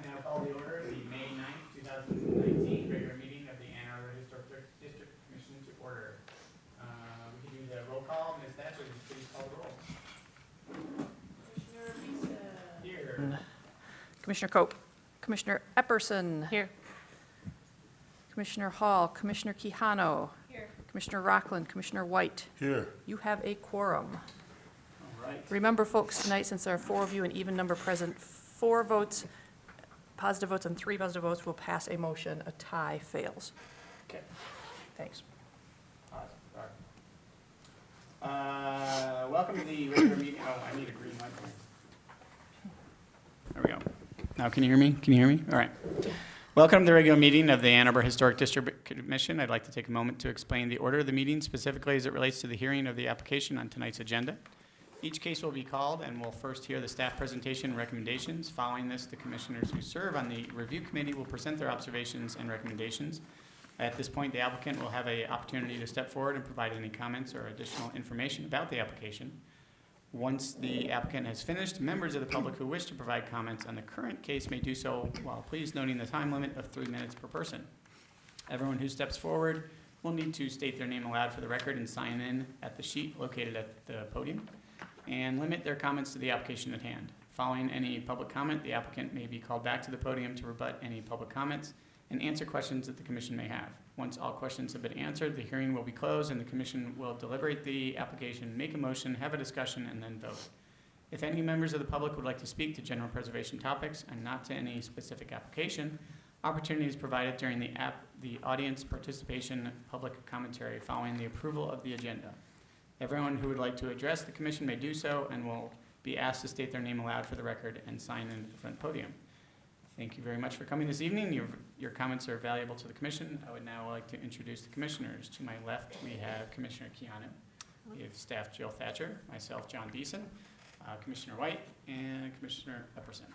I now call the order of the May 9th, 2019 regular meeting of the Ann Arbor Historic District Commission to order. We can do the roll call. Ms. Thatcher, please call the roll. Commissioner Beeson. Here. Commissioner Cope. Commissioner Epperson. Here. Commissioner Hall. Commissioner Quijano. Here. Commissioner Rockland. Commissioner White. Here. You have a quorum. All right. Remember, folks, tonight, since there are 4 of you, an even number present, 4 votes, positive votes and 3 positive votes will pass a motion. A tie fails. Okay. Thanks. Awesome. All right. Welcome to the regular meeting. Oh, I need a green light here. There we go. Now, can you hear me? Can you hear me? All right. Welcome to the regular meeting of the Ann Arbor Historic District Commission. I'd like to take a moment to explain the order of the meeting, specifically as it relates to the hearing of the application on tonight's agenda. Each case will be called, and we'll first hear the staff presentation and recommendations. Following this, the commissioners who serve on the review committee will present their observations and recommendations. At this point, the applicant will have an opportunity to step forward and provide any comments or additional information about the application. Once the applicant has finished, members of the public who wish to provide comments on the current case may do so, while please noting the time limit of 3 minutes per person. Everyone who steps forward will need to state their name aloud for the record and sign in at the sheet located at the podium, and limit their comments to the application at hand. Following any public comment, the applicant may be called back to the podium to rebut any public comments and answer questions that the commission may have. Once all questions have been answered, the hearing will be closed and the commission will deliberate the application, make a motion, have a discussion, and then vote. If any members of the public would like to speak to general preservation topics and not to any specific application, opportunity is provided during the audience participation public commentary following the approval of the agenda. Everyone who would like to address the commission may do so and will be asked to state their name aloud for the record and sign in at the front podium. Thank you very much for coming this evening. Your comments are valuable to the commission. I would now like to introduce the commissioners. To my left, we have Commissioner Quijano. We have staff Jill Thatcher, myself, John Beeson, Commissioner White, and Commissioner Epperson.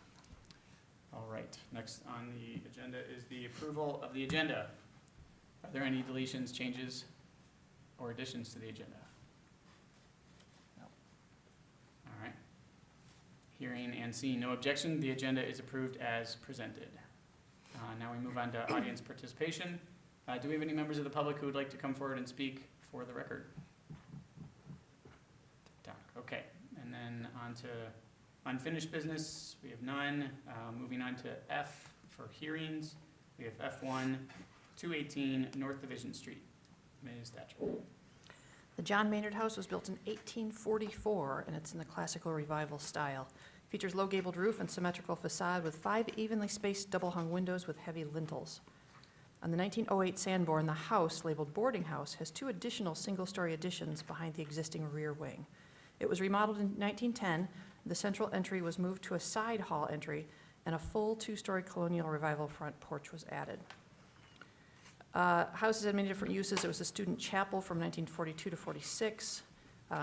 All right, next on the agenda is the approval of the agenda. Are there any deletions, changes, or additions to the agenda? All right. Hearing and seeing no objection, the agenda is approved as presented. Now we move on to audience participation. Do we have any members of the public who would like to come forward and speak for the record? Okay, and then on to unfinished business. We have none. Moving on to F for hearings. We have F1, 218 North Division Street. Ms. Thatcher. The John Maynard House was built in 1844, and it's in the classical revival style. Features low gabled roof and symmetrical facade with 5 evenly spaced double-hung windows with heavy lintels. On the 1908 Sanborn, the house, labeled boarding house, has 2 additional single-story additions behind the existing rear wing. It was remodeled in 1910. The central entry was moved to a side hall entry, and a full 2-story colonial revival front porch was added. Houses had many different uses. It was a student chapel from 1942 to 46.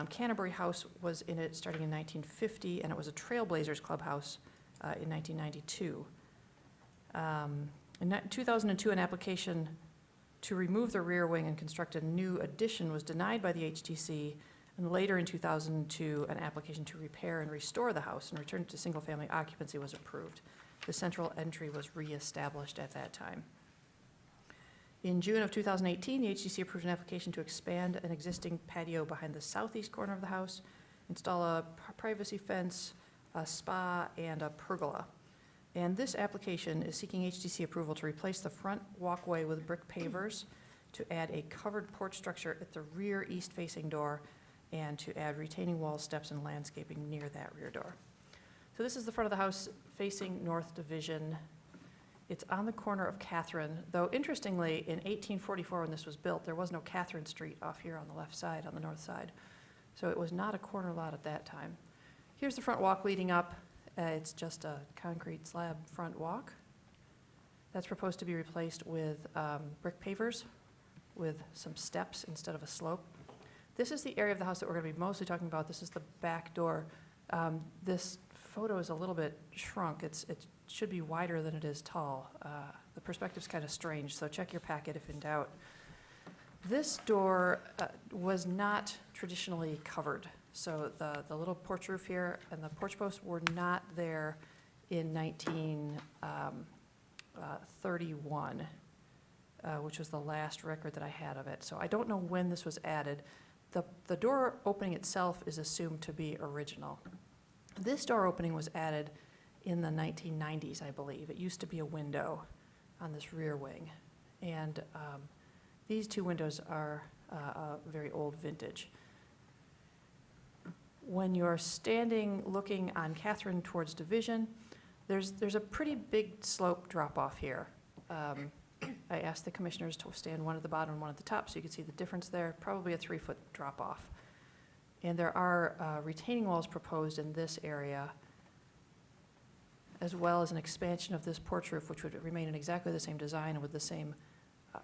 Canterbury House was in it starting in 1950, and it was a Trailblazers clubhouse in 1992. In 2002, an application to remove the rear wing and construct a new addition was denied by the HTC, and later in 2002, an application to repair and restore the house and return it to single-family occupancy was approved. The central entry was reestablished at that time. In June of 2018, the HTC approved an application to expand an existing patio behind the southeast corner of the house, install a privacy fence, a spa, and a pergola. And this application is seeking HTC approval to replace the front walkway with brick pavers, to add a covered porch structure at the rear east-facing door, and to add retaining wall steps and landscaping near that rear door. So this is the front of the house facing North Division. It's on the corner of Catherine, though interestingly, in 1844 when this was built, there was no Catherine Street off here on the left side, on the north side. So it was not a corner lot at that time. Here's the front walk leading up. It's just a concrete slab front walk. That's proposed to be replaced with brick pavers with some steps instead of a slope. This is the area of the house that we're going to be mostly talking about. This is the back door. This photo is a little bit shrunk. It should be wider than it is tall. The perspective's kind of strange, so check your packet if in doubt. This door was not traditionally covered. So the little porch roof here and the porch posts were not there in 1931, which was the last record that I had of it. So I don't know when this was added. The door opening itself is assumed to be original. This door opening was added in the 1990s, I believe. It used to be a window on this rear wing. And these two windows are very old vintage. When you're standing looking on Catherine towards Division, there's a pretty big slope drop off here. I asked the commissioners to stand one at the bottom and one at the top so you could see the difference there, probably a 3-foot drop off. And there are retaining walls proposed in this area, as well as an expansion of this porch roof, which would remain in exactly the same design and with the same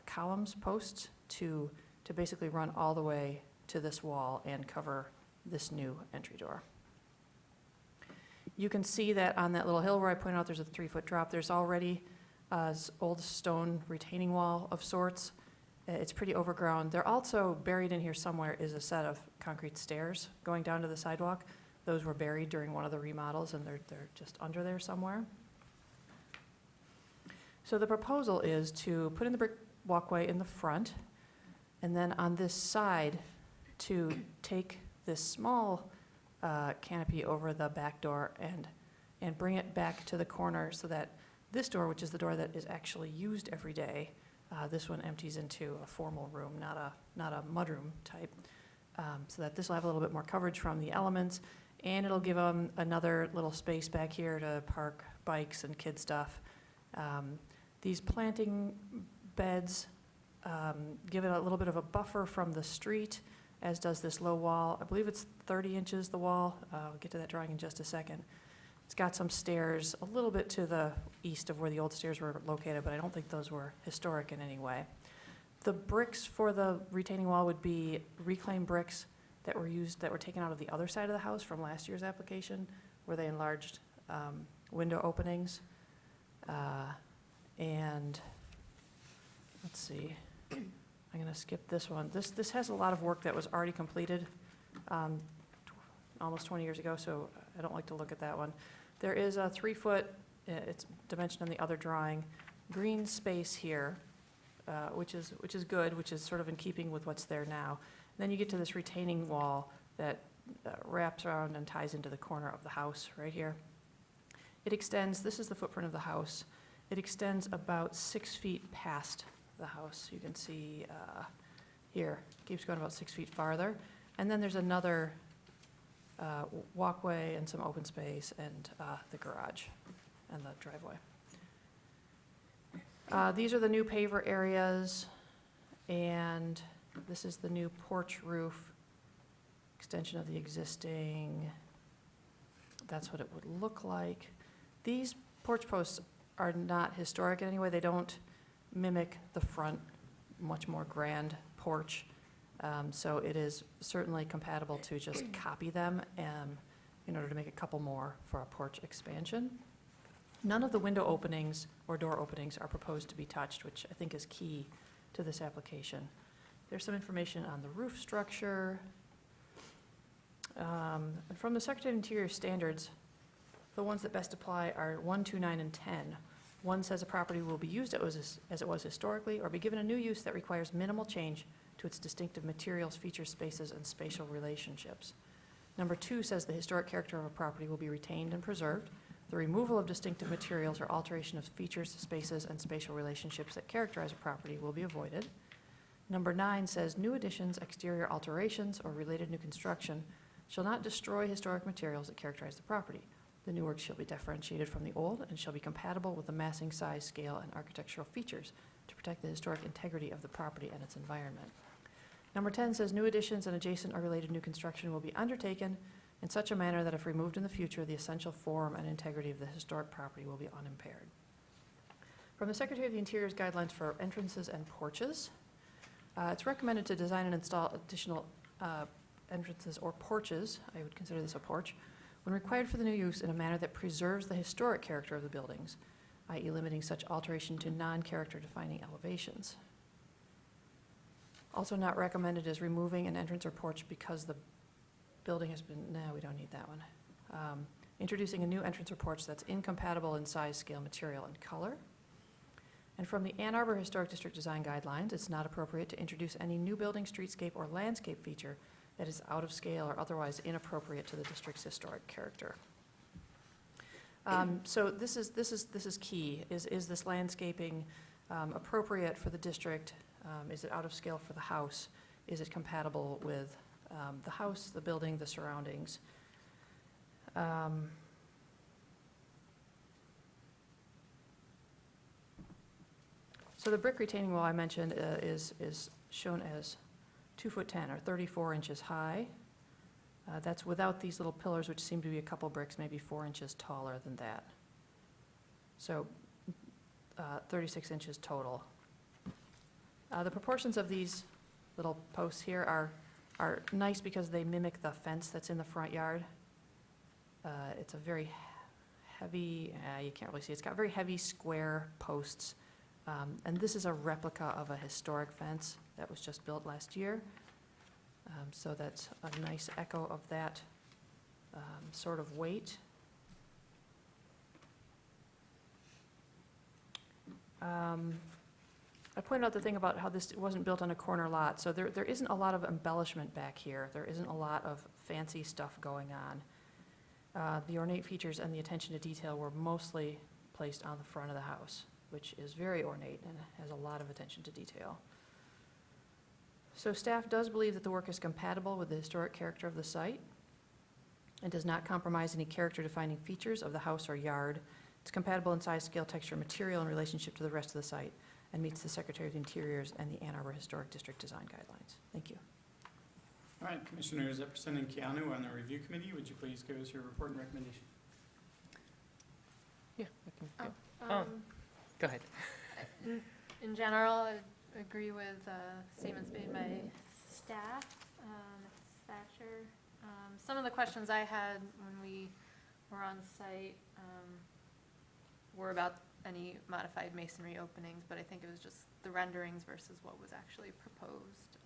columns, posts, to basically run all the way to this wall and cover this new entry door. You can see that on that little hill where I pointed out there's a 3-foot drop, there's already an old stone retaining wall of sorts. It's pretty overgrown. They're also buried in here somewhere is a set of concrete stairs going down to the sidewalk. Those were buried during one of the remodels, and they're just under there somewhere. So the proposal is to put in the brick walkway in the front, and then on this side to take this small canopy over the back door and bring it back to the corner so that this door, which is the door that is actually used every day, this one empties into a formal room, not a mudroom type, so that this will have a little bit more coverage from the elements, and it'll give them another little space back here to park bikes and kid stuff. These planting beds give it a little bit of a buffer from the street, as does this low wall. I believe it's 30 inches, the wall. I'll get to that drawing in just a second. It's got some stairs a little bit to the east of where the old stairs were located, but I don't think those were historic in any way. The bricks for the retaining wall would be reclaimed bricks that were taken out of the other side of the house from last year's application, where they enlarged window openings. And let's see, I'm gonna skip this one. This has a lot of work that was already completed almost 20 years ago, so I don't like to look at that one. There is a 3-foot, it's dimensioned on the other drawing, green space here, which is good, which is sort of in keeping with what's there now. And then you get to this retaining wall that wraps around and ties into the corner of the house right here. It extends, this is the footprint of the house. It extends about 6 feet past the house. You can see here, keeps going about 6 feet farther. And then there's another walkway and some open space and the garage and the driveway. These are the new paver areas, and this is the new porch roof, extension of the existing. That's what it would look like. These porch posts are not historic in any way. They don't mimic the front, much more grand porch. So it is certainly compatible to just copy them in order to make a couple more for a porch expansion. None of the window openings or door openings are proposed to be touched, which I think is key to this application. There's some information on the roof structure. And from the Secretary of Interior standards, the ones that best apply are 1, 2, 9, and 10. 1 says a property will be used as it was historically or be given a new use that requires minimal change to its distinctive materials, features, spaces, and spatial relationships. Number 2 says the historic character of a property will be retained and preserved. The removal of distinctive materials or alteration of features, spaces, and spatial relationships that characterize a property will be avoided. Number 9 says new additions, exterior alterations, or related new construction shall not destroy historic materials that characterize the property. The new work shall be differentiated from the old and shall be compatible with the massing, size, scale, and architectural features to protect the historic integrity of the property and its environment. Number 10 says new additions and adjacent or related new construction will be undertaken in such a manner that if removed in the future, the essential form and integrity of the historic property will be unimpaired. From the Secretary of the Interior's guidelines for entrances and porches, it's recommended to design and install additional entrances or porches, I would consider this a porch, when required for the new use in a manner that preserves the historic character of the buildings, i.e. limiting such alteration to non-character defining elevations. Also not recommended is removing an entrance or porch because the building has been, no, we don't need that one. introducing a new entrance or porch that's incompatible in size, scale, material, and color. And from the Ann Arbor Historic District Design Guidelines, it's not appropriate to introduce any new building, streetscape, or landscape feature that is out of scale or otherwise inappropriate to the district's historic character. So this is key. Is this landscaping appropriate for the district? Is it out of scale for the house? Is it compatible with the house, the building, the surroundings? So the brick retaining wall I mentioned is shown as 2'10" or 34 inches high. That's without these little pillars, which seem to be a couple bricks, maybe 4 inches taller than that. So 36 inches total. The proportions of these little posts here are nice because they mimic the fence that's in the front yard. It's a very heavy, you can't really see, it's got very heavy square posts. And this is a replica of a historic fence that was just built last year. So that's a nice echo of that sort of weight. I pointed out the thing about how this wasn't built on a corner lot. So there isn't a lot of embellishment back here. There isn't a lot of fancy stuff going on. The ornate features and the attention to detail were mostly placed on the front of the house, which is very ornate and has a lot of attention to detail. So staff does believe that the work is compatible with the historic character of the site and does not compromise any character-defining features of the house or yard. It's compatible in size, scale, texture, material in relationship to the rest of the site and meets the Secretary of the Interior's and the Ann Arbor Historic District Design Guidelines. Thank you. All right, Commissioners representing Keanu on the review committee, would you please give us your report and recommendation? Yeah, I can go. Go ahead. In general, I agree with statements made by staff, Mrs. Thatcher. Some of the questions I had when we were on site were about any modified masonry openings, but I think it was just the renderings versus what was actually proposed.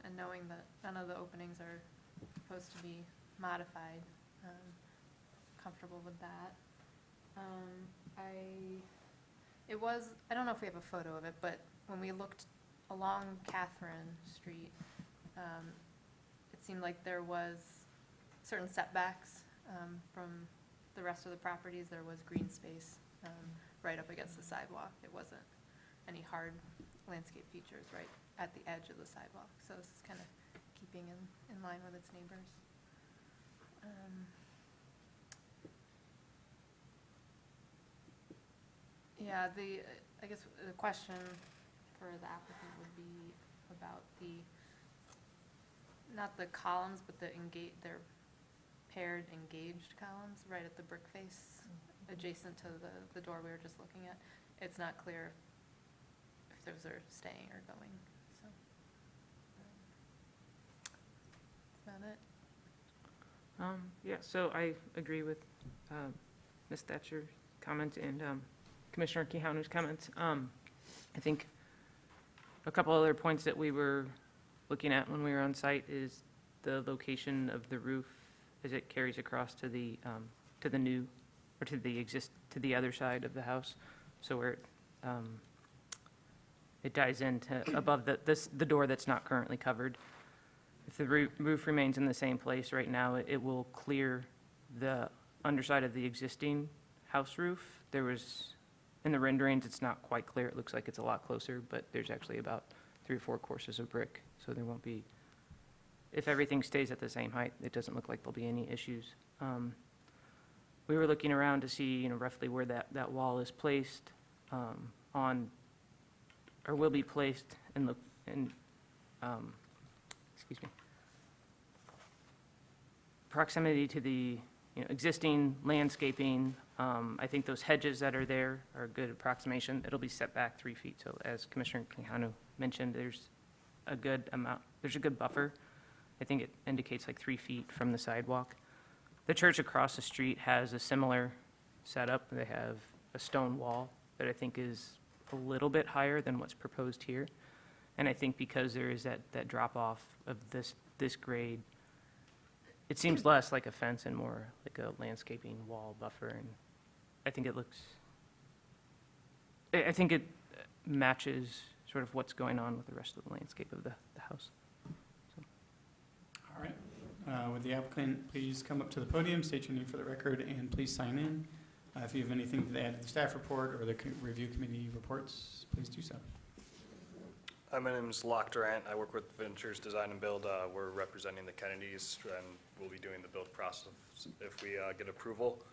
And knowing that none of the openings are supposed to be modified, comfortable with that. I don't know if we have a photo of it, but when we looked along Catherine Street, it seemed like there was certain setbacks from the rest of the properties. There was green space right up against the sidewalk. It wasn't any hard landscape features right at the edge of the sidewalk. So this is kind of keeping in line with its neighbors. Yeah, I guess the question for the applicant would be about not the columns, but they're paired engaged columns right at the brick face, adjacent to the door we were just looking at. It's not clear if those are staying or going, so. That's about it. Yeah, so I agree with Ms. Thatcher's comment and Commissioner Kehanu's comments. I think a couple other points that we were looking at when we were on site is the location of the roof as it carries across to the new, or to the other side of the house. So where it dies into above the door that's not currently covered. If the roof remains in the same place right now, it will clear the underside of the existing house roof. There was, in the renderings, it's not quite clear. It looks like it's a lot closer, but there's actually about 3 or 4 courses of brick, so there won't be, if everything stays at the same height, it doesn't look like there'll be any issues. We were looking around to see, roughly where that wall is placed on, or will be placed in excuse me, proximity to the existing landscaping. I think those hedges that are there are a good approximation. It'll be set back 3 feet. So as Commissioner Quijano mentioned, there's a good buffer. I think it indicates like 3 feet from the sidewalk. The church across the street has a similar setup. They have a stone wall that I think is a little bit higher than what's proposed here. And I think because there is that drop off of this grade, it seems less like a fence and more like a landscaping wall buffer, and I think it looks, I think it matches sort of what's going on with the rest of the landscape of the house. All right. Would the applicant please come up to the podium, state your name for the record, and please sign in. If you have anything to add to the staff report or the review committee reports, please do so. Hi, my name is Locke Durant. I work with Ventures Design and Build. We're representing the Kennedys, and we'll be doing the build process if we get approval.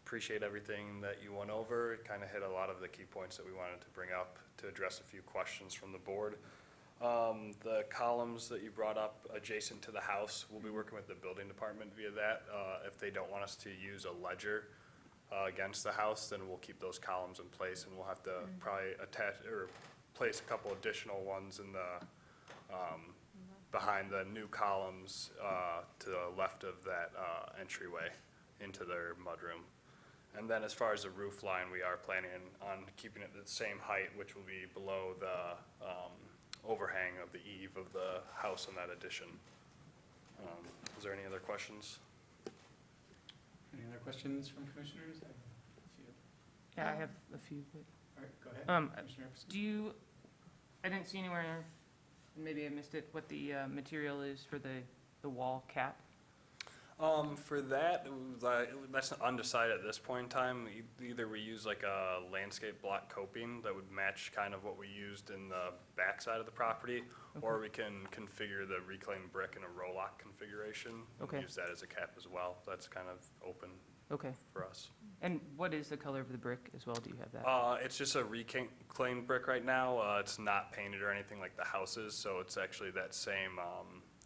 Appreciate everything that you went over. It kind of hit a lot of the key points that we wanted to bring up to address a few questions from the board. The columns that you brought up adjacent to the house, we'll be working with the building department via that. If they don't want us to use a ledger against the house, then we'll keep those columns in place, and we'll have to probably attach or place a couple additional ones in the behind the new columns to the left of that entryway into their mudroom. And then as far as the roof line, we are planning on keeping it the same height, which will be below the overhang of the eave of the house in that addition. Is there any other questions? Any other questions from commissioners? I have a few. Yeah, I have a few, but All right, go ahead. Commissioner Epperson. do you, I didn't see anywhere, maybe I missed it, what the material is for the wall cap? For that, that's undecided at this point in time. Either we use like a landscape block coping that would match kind of what we used in the backside of the property, or we can configure the reclaimed brick in a roll-lock configuration. Okay. Use that as a cap as well. That's kind of open Okay. for us. And what is the color of the brick as well? Do you have that? It's just a reclaimed brick right now. It's not painted or anything like the houses, so it's actually that same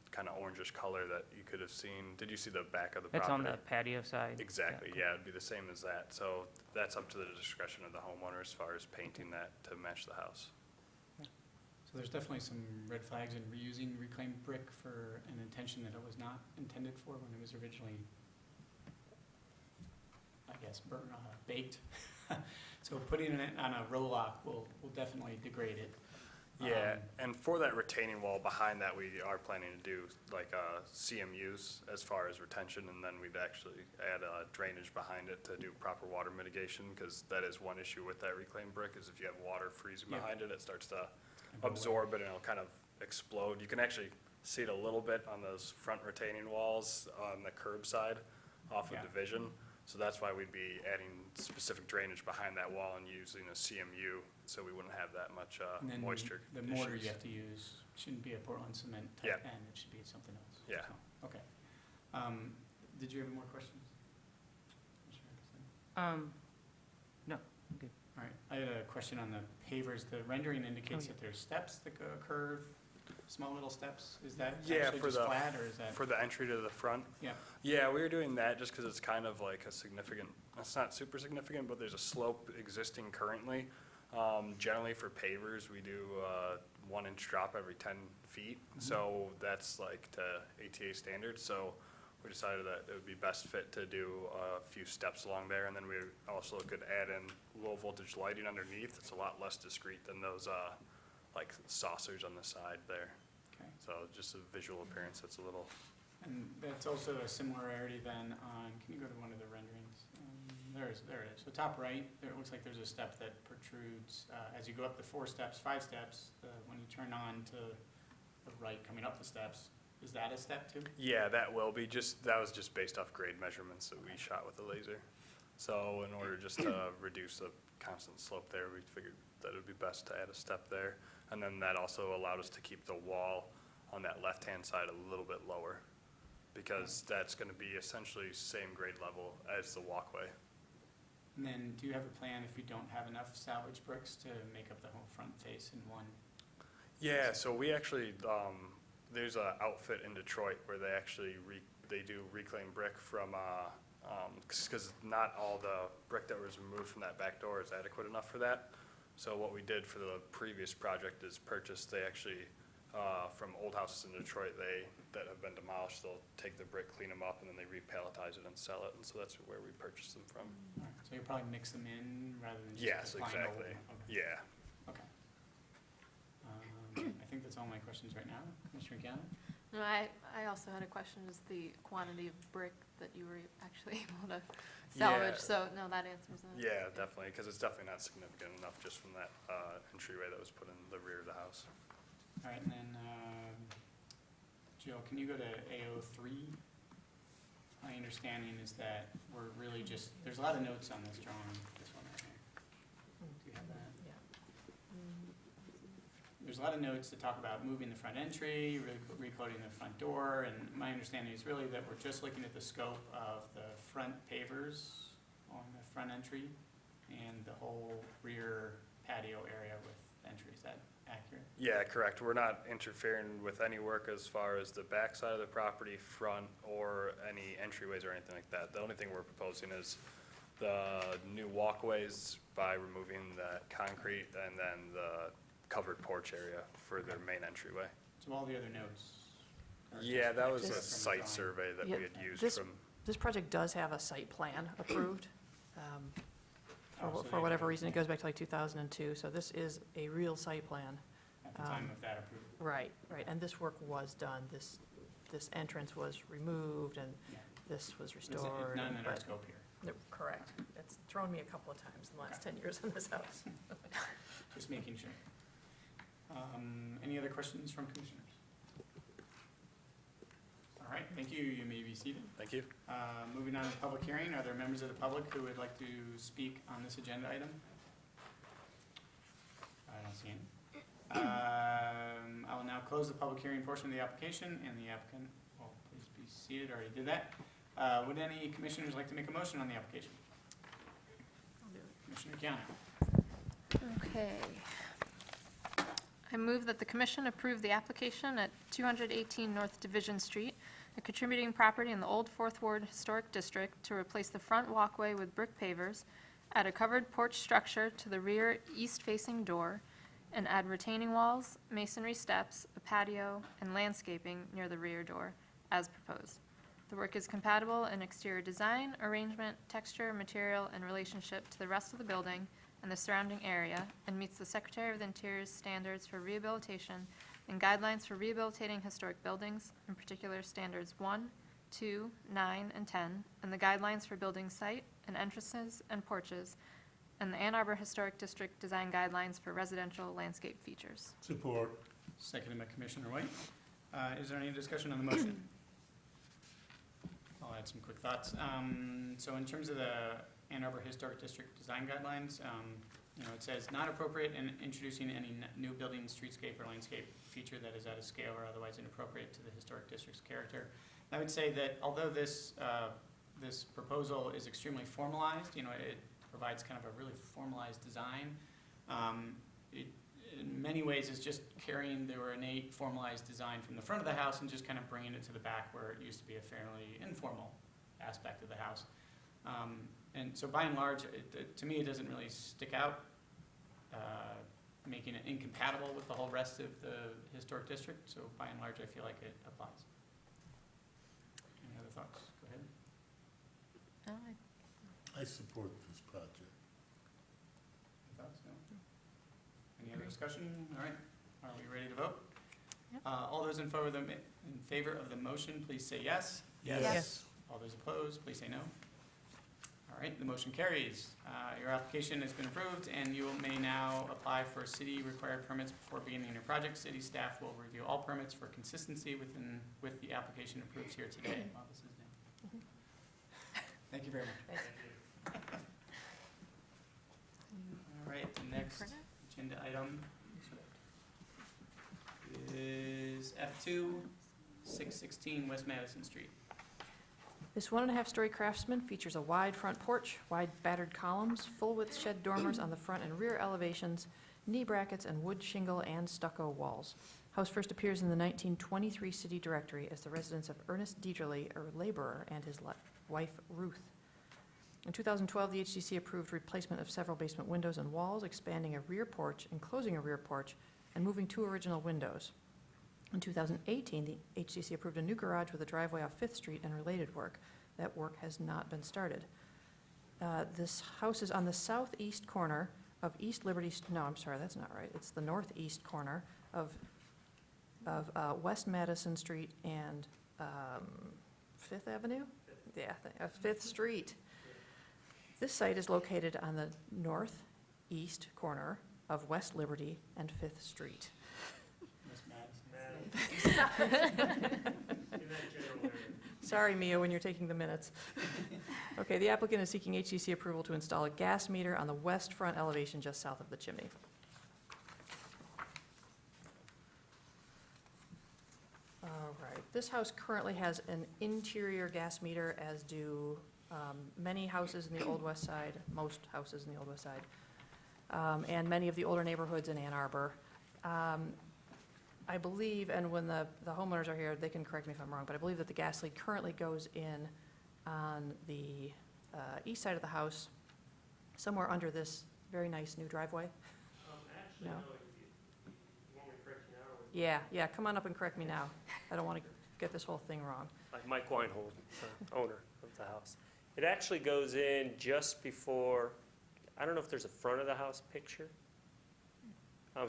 kind of orangish color that you could have seen. Did you see the back of the property? It's on the patio side? Exactly, cool. yeah, it'd be the same as that. So that's up to the discretion of the homeowner as far as painting that to match the house. So there's definitely some red flags in reusing reclaimed brick for an intention that it was not intended for when it was originally, I guess, baked. So putting it on a roll-lock will definitely degrade it. Yeah, and for that retaining wall behind that, we are planning to do like CMUs as far as retention, and then we'd actually add drainage behind it to do proper water mitigation, because that is one issue with that reclaimed brick, is if you have water freezing Yeah. behind it, it starts to Go away. absorb it and it'll kind of explode. You can actually see it a little bit on those front retaining walls on the curb side off Yeah. of Division. So that's why we'd be adding specific drainage behind that wall and using a CMU, so we wouldn't have that much And then moisture the mortar issues. you have to use shouldn't be a Portland cement Yeah. type end, it should be something else. Yeah. So, okay. Did you have more questions? Commissioner Epperson? No, I'm good. All right, I had a question on the pavers. The rendering indicates yeah. that there's steps that go curve, small little steps. Is that Yeah, actually for just the flat, or is that? For the entry to the front? Yeah. Yeah, we were doing that just because it's kind of like a significant, it's not super significant, but there's a slope existing currently. Generally for pavers, we do 1 inch drop every 10 feet. So that's like to ATA standards. So we decided that it would be best fit to do a few steps along there. And then we also could add in low voltage lighting underneath. It's a lot less discreet than those like saucers on the side there. Okay. So just a visual appearance that's a little, And that's also a similarity then on, can you go to one of the renderings? There it is. So top right, there, it looks like there's a step that protrudes, as you go up the 4 steps, 5 steps, when you turn on to the right, coming up the steps, is that a step too? yeah, that will be that was just based off grade measurements that we shot with the laser. So in order just to reduce the constant slope there, we figured that it would be best to add a step there. And then that also allowed us to keep the wall on that left-hand side a little bit lower, because that's gonna be essentially same grade level as the walkway. And then do you have a plan if you don't have enough salvage bricks to make up the whole front face in one? Yeah, so we actually, there's a outfit in Detroit where they actually they do reclaimed brick from, because not all the brick that was removed from that back door is adequate enough for that. So what we did for the previous project is they actually, from old houses in Detroit, that have been demolished, they'll take the brick, clean them up, and then they repalletize it and sell it, and so that's where we purchased them from. All right, so you'll probably mix them in rather than just Yes, a plain old exactly, one? Okay. yeah. Okay. I think that's all my questions right now. Commissioner Gannon? No, I also had a question, is the quantity of brick that you were actually able to salvage, Yeah. so, no, that answers that. Yeah, definitely, because it's definitely not significant enough just from that entryway that was put in the rear of the house. All right, and then, Jill, can you go to AO3? My understanding is that we're really just, there's a lot of notes on this drawing, this one right here. Do you have that? Yeah. There's a lot of notes that talk about moving the front entry, recoding the front door, and my understanding is really that we're just looking at the scope of the front pavers on the front entry and the whole rear patio area with entry. Is that accurate? Yeah, correct. We're not interfering with any work as far as the back side of the property, front, or any entryways or anything like that. The only thing we're proposing is the new walkways by removing the concrete and then the covered porch area for their main entryway. So all the other notes? are Yeah, that was a just from the site drawing. survey that Yeah, we had used this- from, This project does have a site plan approved. Oh, so For they whatever can- reason, it goes back to like 2002, so this is a real site plan. At the time of that approval. Right, right, and this work was done. This entrance was removed and Yeah. this was It's restored. none in our but- scope here. No, correct. It's thrown me a couple of times in the last 10 years in this house. Just making sure. Any other questions from commissioners? All right, thank you. You may be seated. thank you. Moving on to the public hearing, are there members of the public who would like to speak on this agenda item? I don't see any. I will now close the public hearing portion of the application, and the applicant will please be seated, already did that. Would any commissioners like to make a motion on the application? Commissioner Keanu. Okay. I move that the commission approve the application at 218 North Division Street, a contributing property in the Old Fourth Ward Historic District, to replace the front walkway with brick pavers, add a covered porch structure to the rear east-facing door, and add retaining walls, masonry steps, a patio, and landscaping near the rear door, as proposed. The work is compatible in exterior design, arrangement, texture, material, and relationship to the rest of the building and the surrounding area, and meets the Secretary of the Interior's standards for rehabilitation and guidelines for rehabilitating historic buildings, in particular standards 1, 2, 9, and 10, and the guidelines for building site and entrances and porches, and the Ann Arbor Historic District Design Guidelines for residential landscape features. Support. Seconded by Commissioner White. Is there any discussion on the motion? I'll add some quick thoughts. So in terms of the Ann Arbor Historic District Design Guidelines, it says not appropriate in introducing any new building, streetscape, or landscape feature that is out of scale or otherwise inappropriate to the historic district's character. I would say that although this proposal is extremely formalized, it provides kind of a really formalized design. It, in many ways, is just carrying their innate formalized design from the front of the house and just kind of bringing it to the back where it used to be a fairly informal aspect of the house. And so by and large, to me, it doesn't really stick out, making it incompatible with the whole rest of the historic district. So by and large, I feel like it applies. Any other thoughts? Go ahead. No, I support this project. Any thoughts? No? Any other discussion? All right. Are we ready to vote? Yep. All those in favor of the motion, please say yes. Yes. All those opposed, please say no. All right, the motion carries. Your application has been approved, and you may now apply for city-required permits before beginning your project. City staff will review all permits for consistency with the application approved here today. Wow, this is new. Thank you very much. All right, the next Print it? agenda item is F2, 616 West Madison Street. This 1.5-story craftsman features a wide front porch, wide battered columns, full-width shed dormers on the front and rear elevations, knee brackets, and wood shingle and stucco walls. House first appears in the 1923 city directory as the residence of Ernest Dieterle, a laborer, and his wife Ruth. In 2012, the HDC approved replacement of several basement windows and walls, expanding a rear porch, enclosing a rear porch, and moving 2 original windows. In 2018, the HDC approved a new garage with a driveway off 5th Street and related work. That work has not been started. This house is on the southeast corner of East Liberty, no, I'm sorry, that's not right. It's the northeast corner of of West Madison Street and Fifth Avenue? Yeah, 5th Street. This site is located on the northeast corner of West Liberty and 5th Street. Miss Madison? Sorry, Mia, when you're taking the minutes. Okay, the applicant is seeking HDC approval to install a gas meter on the west front elevation just south of the chimney. All right, this house currently has an interior gas meter, as do many houses in the Old West Side, most houses in the Old West Side, and many of the older neighborhoods in Ann Arbor. I believe, and when the homeowners are here, they can correct me if I'm wrong, but I believe that the gas lead currently goes in on the east side of the house, somewhere under this very nice new driveway. Actually, No? no, you want me to correct you now? or- Yeah, come on up and correct me now. I don't want to get this whole thing wrong. Like Mike Weinhold, owner of the house. It actually goes in just before, I don't know if there's a front of the house picture.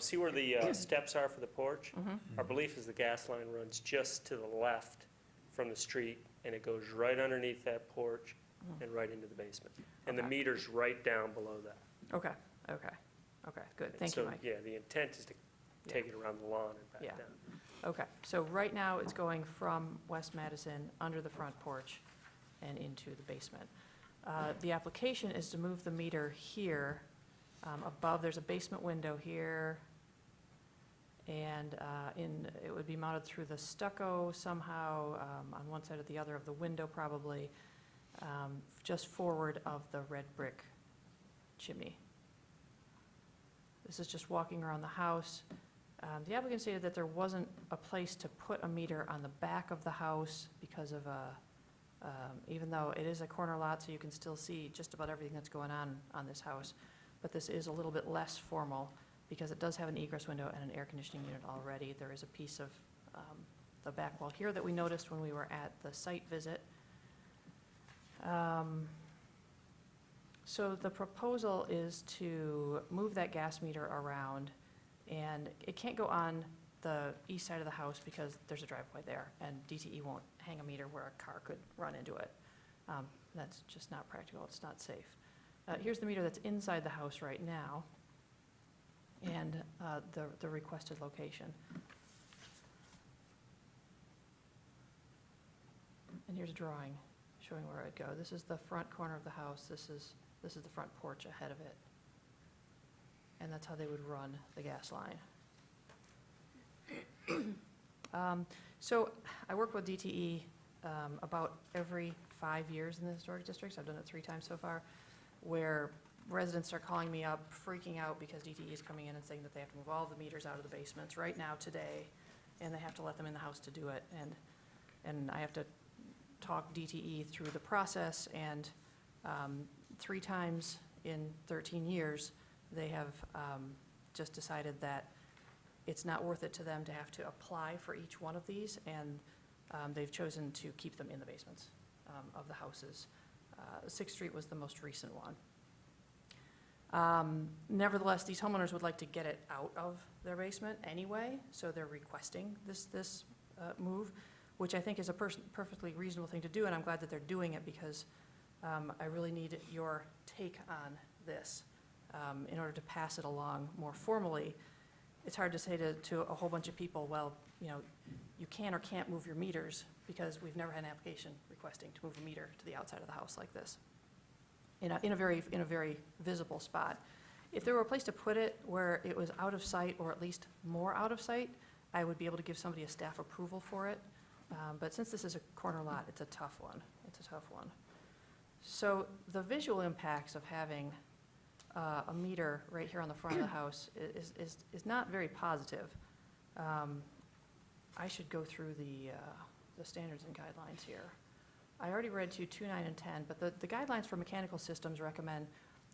See where the steps are for the porch? Mhm. Our belief is the gas line runs just to the left from the street, and it goes right underneath that porch and right into the basement. And the Okay. meter's right down below that. Okay, good, thank you, So, Mike. yeah, the intent is to take it around the lawn and Yeah. back down. Okay, so right now it's going from West Madison under the front porch and into the basement. The application is to move the meter here above. There's a basement window here, and it would be mounted through the stucco somehow on one side or the other of the window probably, just forward of the red brick chimney. This is just walking around the house. The applicant stated that there wasn't a place to put a meter on the back of the house because of even though it is a corner lot, so you can still see just about everything that's going on this house. But this is a little bit less formal because it does have an egress window and an air conditioning unit already. There is a piece of the back wall here that we noticed when we were at the site visit. So the proposal is to move that gas meter around, and it can't go on the east side of the house because there's a driveway there, and DTE won't hang a meter where a car could run into it. That's just not practical, it's not safe. Here's the meter that's inside the house right now, and the requested location. And here's a drawing showing where it'd go. This is the front corner of the house, this is the front porch ahead of it. And that's how they would run the gas line. So I work with DTE about every 5 years in the historic districts. I've done it 3 times so far, where residents start calling me up, freaking out because DTE is coming in and saying that they have to move all the meters out of the basements right now today, and they have to let them in the house to do it. And I have to talk DTE through the process, and 3 times in 13 years, they have just decided that it's not worth it to them to have to apply for each one of these, and they've chosen to keep them in the basements of the houses. 6th Street was the most recent one. Nevertheless, these homeowners would like to get it out of their basement anyway, so they're requesting this move, which I think is a perfectly reasonable thing to do, and I'm glad that they're doing it because I really need your take on this in order to pass it along more formally. It's hard to say to a whole bunch of people, well, you can or can't move your meters because we've never had an application requesting to move a meter to the outside of the house like this in a very visible spot. If there were a place to put it where it was out of sight, or at least more out of sight, I would be able to give somebody a staff approval for it. But since this is a corner lot, it's a tough one. So the visual impacts of having a meter right here on the front of the house is not very positive. I should go through the standards and guidelines here. I already read to you 2, 9, and 10, but the guidelines for mechanical systems recommend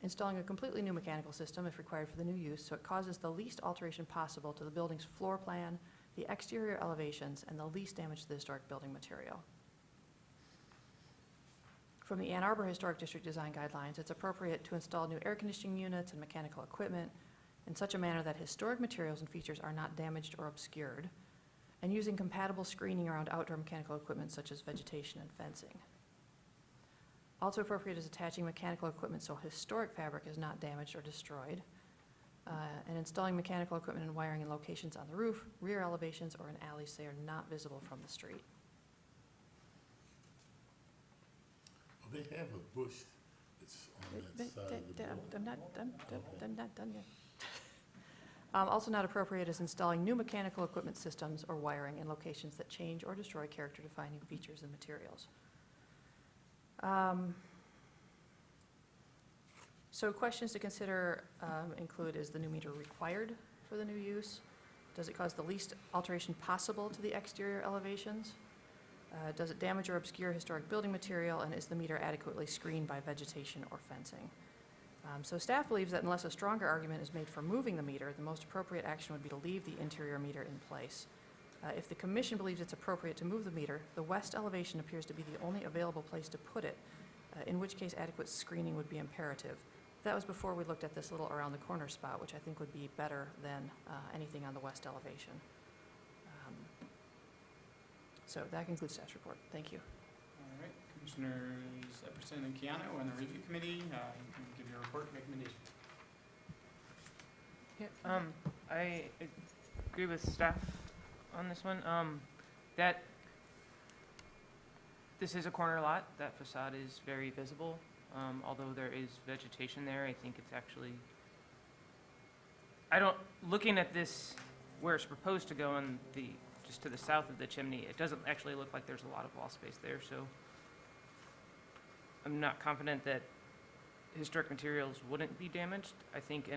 installing a completely new mechanical system if required for the new use, so it causes the least alteration possible to the building's floor plan, the exterior elevations, and the least damage to the historic building material. From the Ann Arbor Historic District Design Guidelines, it's appropriate to install new air conditioning units and mechanical equipment in such a manner that historic materials and features are not damaged or obscured, and using compatible screening around outdoor mechanical equipment such as vegetation and fencing. Also appropriate is attaching mechanical equipment so historic fabric is not damaged or destroyed, and installing mechanical equipment and wiring in locations on the roof, rear elevations, or in alleys so they are not visible from the street. Well, they have a bush that's on that side of the building. I'm not done yet. Also not appropriate is installing new mechanical equipment systems or wiring in locations that change or destroy character-defining features and materials. So questions to consider include, is the new meter required for the new use? Does it cause the least alteration possible to the exterior elevations? Does it damage or obscure historic building material? And is the meter adequately screened by vegetation or fencing? So staff believes that unless a stronger argument is made for moving the meter, the most appropriate action would be to leave the interior meter in place. If the commission believes it's appropriate to move the meter, the west elevation appears to be the only available place to put it, in which case adequate screening would be imperative. That was before we looked at this little around the corner spot, which I think would be better than anything on the west elevation. So that concludes staff's report. Thank you. All right, Commissioners Epperson and Keano on the review committee, you can give your report recommendation. Yeah, I agree with staff on this one, that this is a corner lot, that facade is very visible, although there is vegetation there, I think it's actually, looking at this, where it's proposed to go on just to the south of the chimney, it doesn't actually look like there's a lot of wall space there, so I'm not confident that historic materials wouldn't be damaged, I think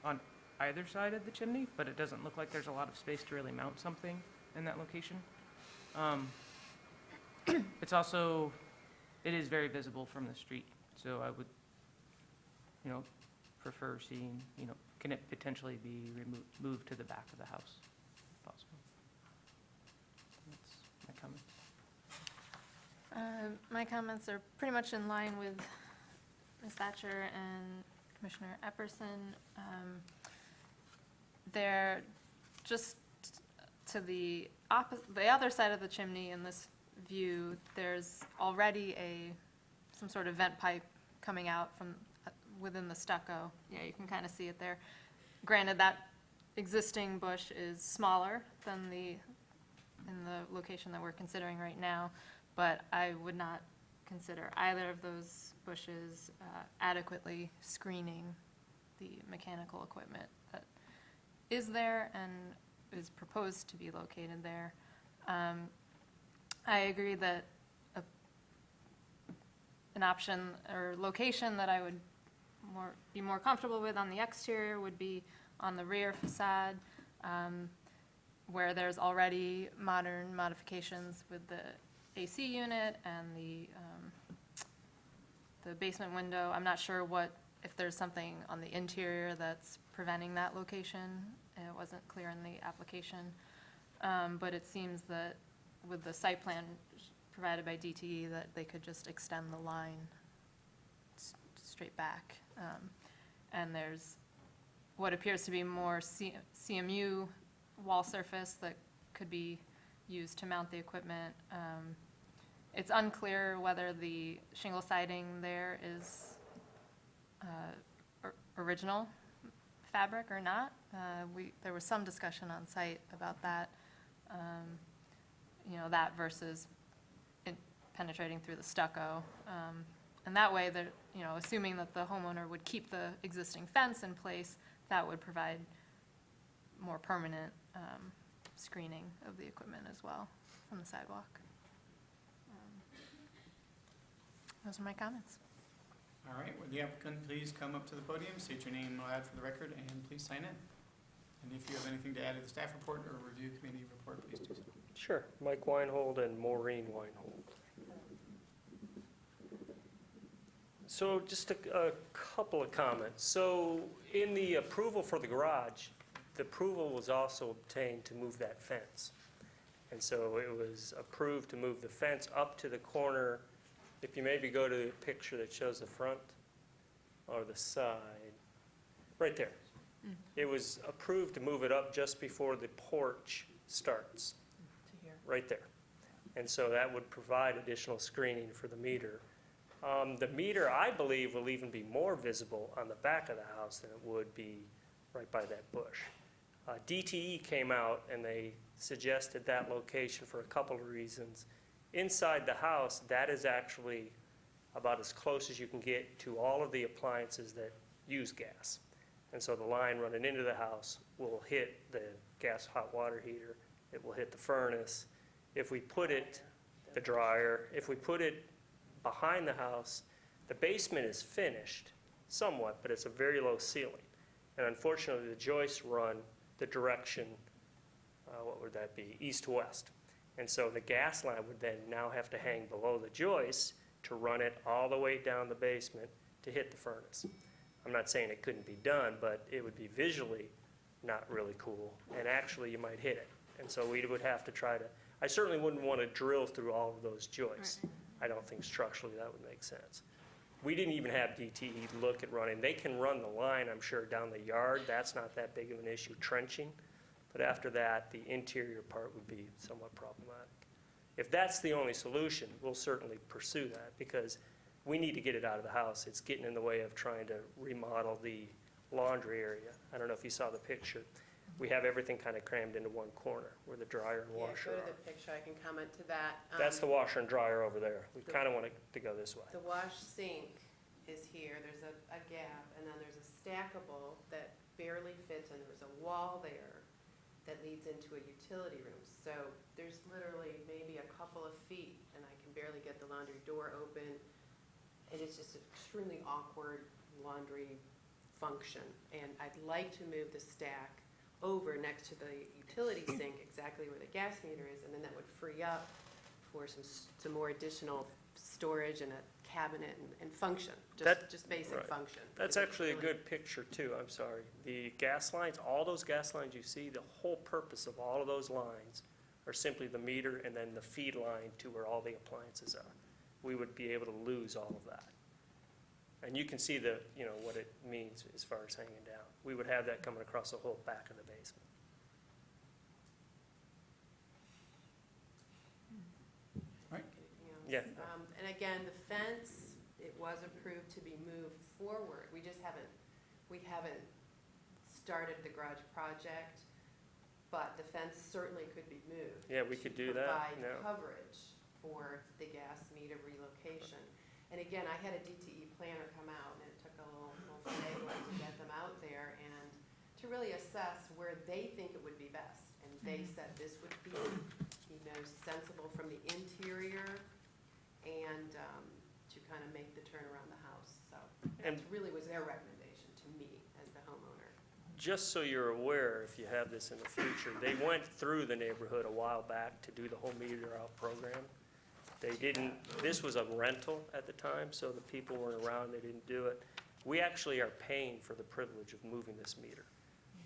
on either side of the chimney, but it doesn't look like there's a lot of space to really mount something in that location. It's also, it is very visible from the street, so I would, prefer seeing, can it potentially be moved to the back of the house, if possible? That's my comment. My comments are pretty much in line with Ms. Thatcher and Commissioner Epperson. They're just to the other side of the chimney in this view, there's already some sort of vent pipe coming out from within the stucco. Yeah, you can kind of see it there. Granted, that existing bush is smaller than in the location that we're considering right now, but I would not consider either of those bushes adequately screening the mechanical equipment that is there and is proposed to be located there. I agree that an option or location that I would be more comfortable with on the exterior would be on the rear facade, where there's already modern modifications with the AC unit and the basement window. I'm not sure if there's something on the interior that's preventing that location. It wasn't clear in the application. But it seems that with the site plan provided by DTE that they could just extend the line straight back. And there's what appears to be more CMU wall surface that could be used to mount the equipment. It's unclear whether the shingle siding there is original fabric or not. There was some discussion on site about that, that versus penetrating through the stucco. And that way, assuming that the homeowner would keep the existing fence in place, that would provide more permanent screening of the equipment as well from the sidewalk. Those are my comments. All right, would the applicant please come up to the podium, state your name loud for the record, and please sign in. And if you have anything to add to the staff report or review committee report, please do so. Sure, Mike Weinhold and Maureen Weinhold. So just a couple of comments. So in the approval for the garage, the approval was also obtained to move that fence. And so it was approved to move the fence up to the corner. If you maybe go to the picture that shows the front or the side, right there. It was approved to move it up just before the porch starts. right there. And so that would provide additional screening for the meter. The meter, I believe, will even be more visible on the back of the house than it would be right by that bush. DTE came out and they suggested that location for a couple of reasons. Inside the house, that is actually about as close as you can get to all of the appliances that use gas. And so the line running into the house will hit the gas hot water heater, it will hit the furnace. If we put it, the dryer, if we put it behind the house, the basement is finished somewhat, but it's a very low ceiling. And unfortunately, the joists run the direction, what would that be, east to west. And so the gas line would then now have to hang below the joists to run it all the way down the basement to hit the furnace. I'm not saying it couldn't be done, but it would be visually not really cool, and actually you might hit it. And so we would have to try to, I certainly wouldn't want to drill through all of those joists. I don't think structurally that would make sense. We didn't even have DTE look at running. They can run the line, I'm sure, down the yard. That's not that big of an issue, trenching. But after that, the interior part would be somewhat problematic. If that's the only solution, we'll certainly pursue that because we need to get it out of the house. It's getting in the way of trying to remodel the laundry area. I don't know if you saw the picture. We have everything kind of crammed into one corner where the dryer and Yeah, washer go to are. the picture, I can comment to that. That's the washer and dryer over there. We kind of want it to go this way. The wash sink is here, there's a gap, and then there's a stackable that barely fits, and there's a wall there that leads into a utility room. So there's literally maybe a couple of feet, and I can barely get the laundry door open. And it's just an extremely awkward laundry function. And I'd like to move the stack over next to the utility sink, exactly where the gas meter is, and then that would free up for some more additional storage and a cabinet and function, That- just basic right. function. That's Because it's actually a really- good picture too, I'm sorry. The gas lines, all those gas lines you see, the whole purpose of all of those lines are simply the meter and then the feed line to where all the appliances are. We would be able to lose all of that. And you can see what it means as far as hanging down. We would have that coming across the whole back of the basement. Anything else? Yeah. And again, the fence, it was approved to be moved forward. We haven't started the garage project, but the fence certainly could be moved. Yeah, we could do that, To yeah. provide coverage for the gas meter relocation. And again, I had a DTE planner come out, and it took a little finagling to get them out there and to really assess where they think it would be best. And they said this would be, sensible from the interior and to kind of make the turn around the house. So that And- really was their recommendation to me as the homeowner. Just so you're aware, if you have this in the future, they went through the neighborhood a while back to do the whole meter out program. They didn't, this was a rental at the time, so the people weren't around, they didn't do it. We actually are paying for the privilege of moving this meter.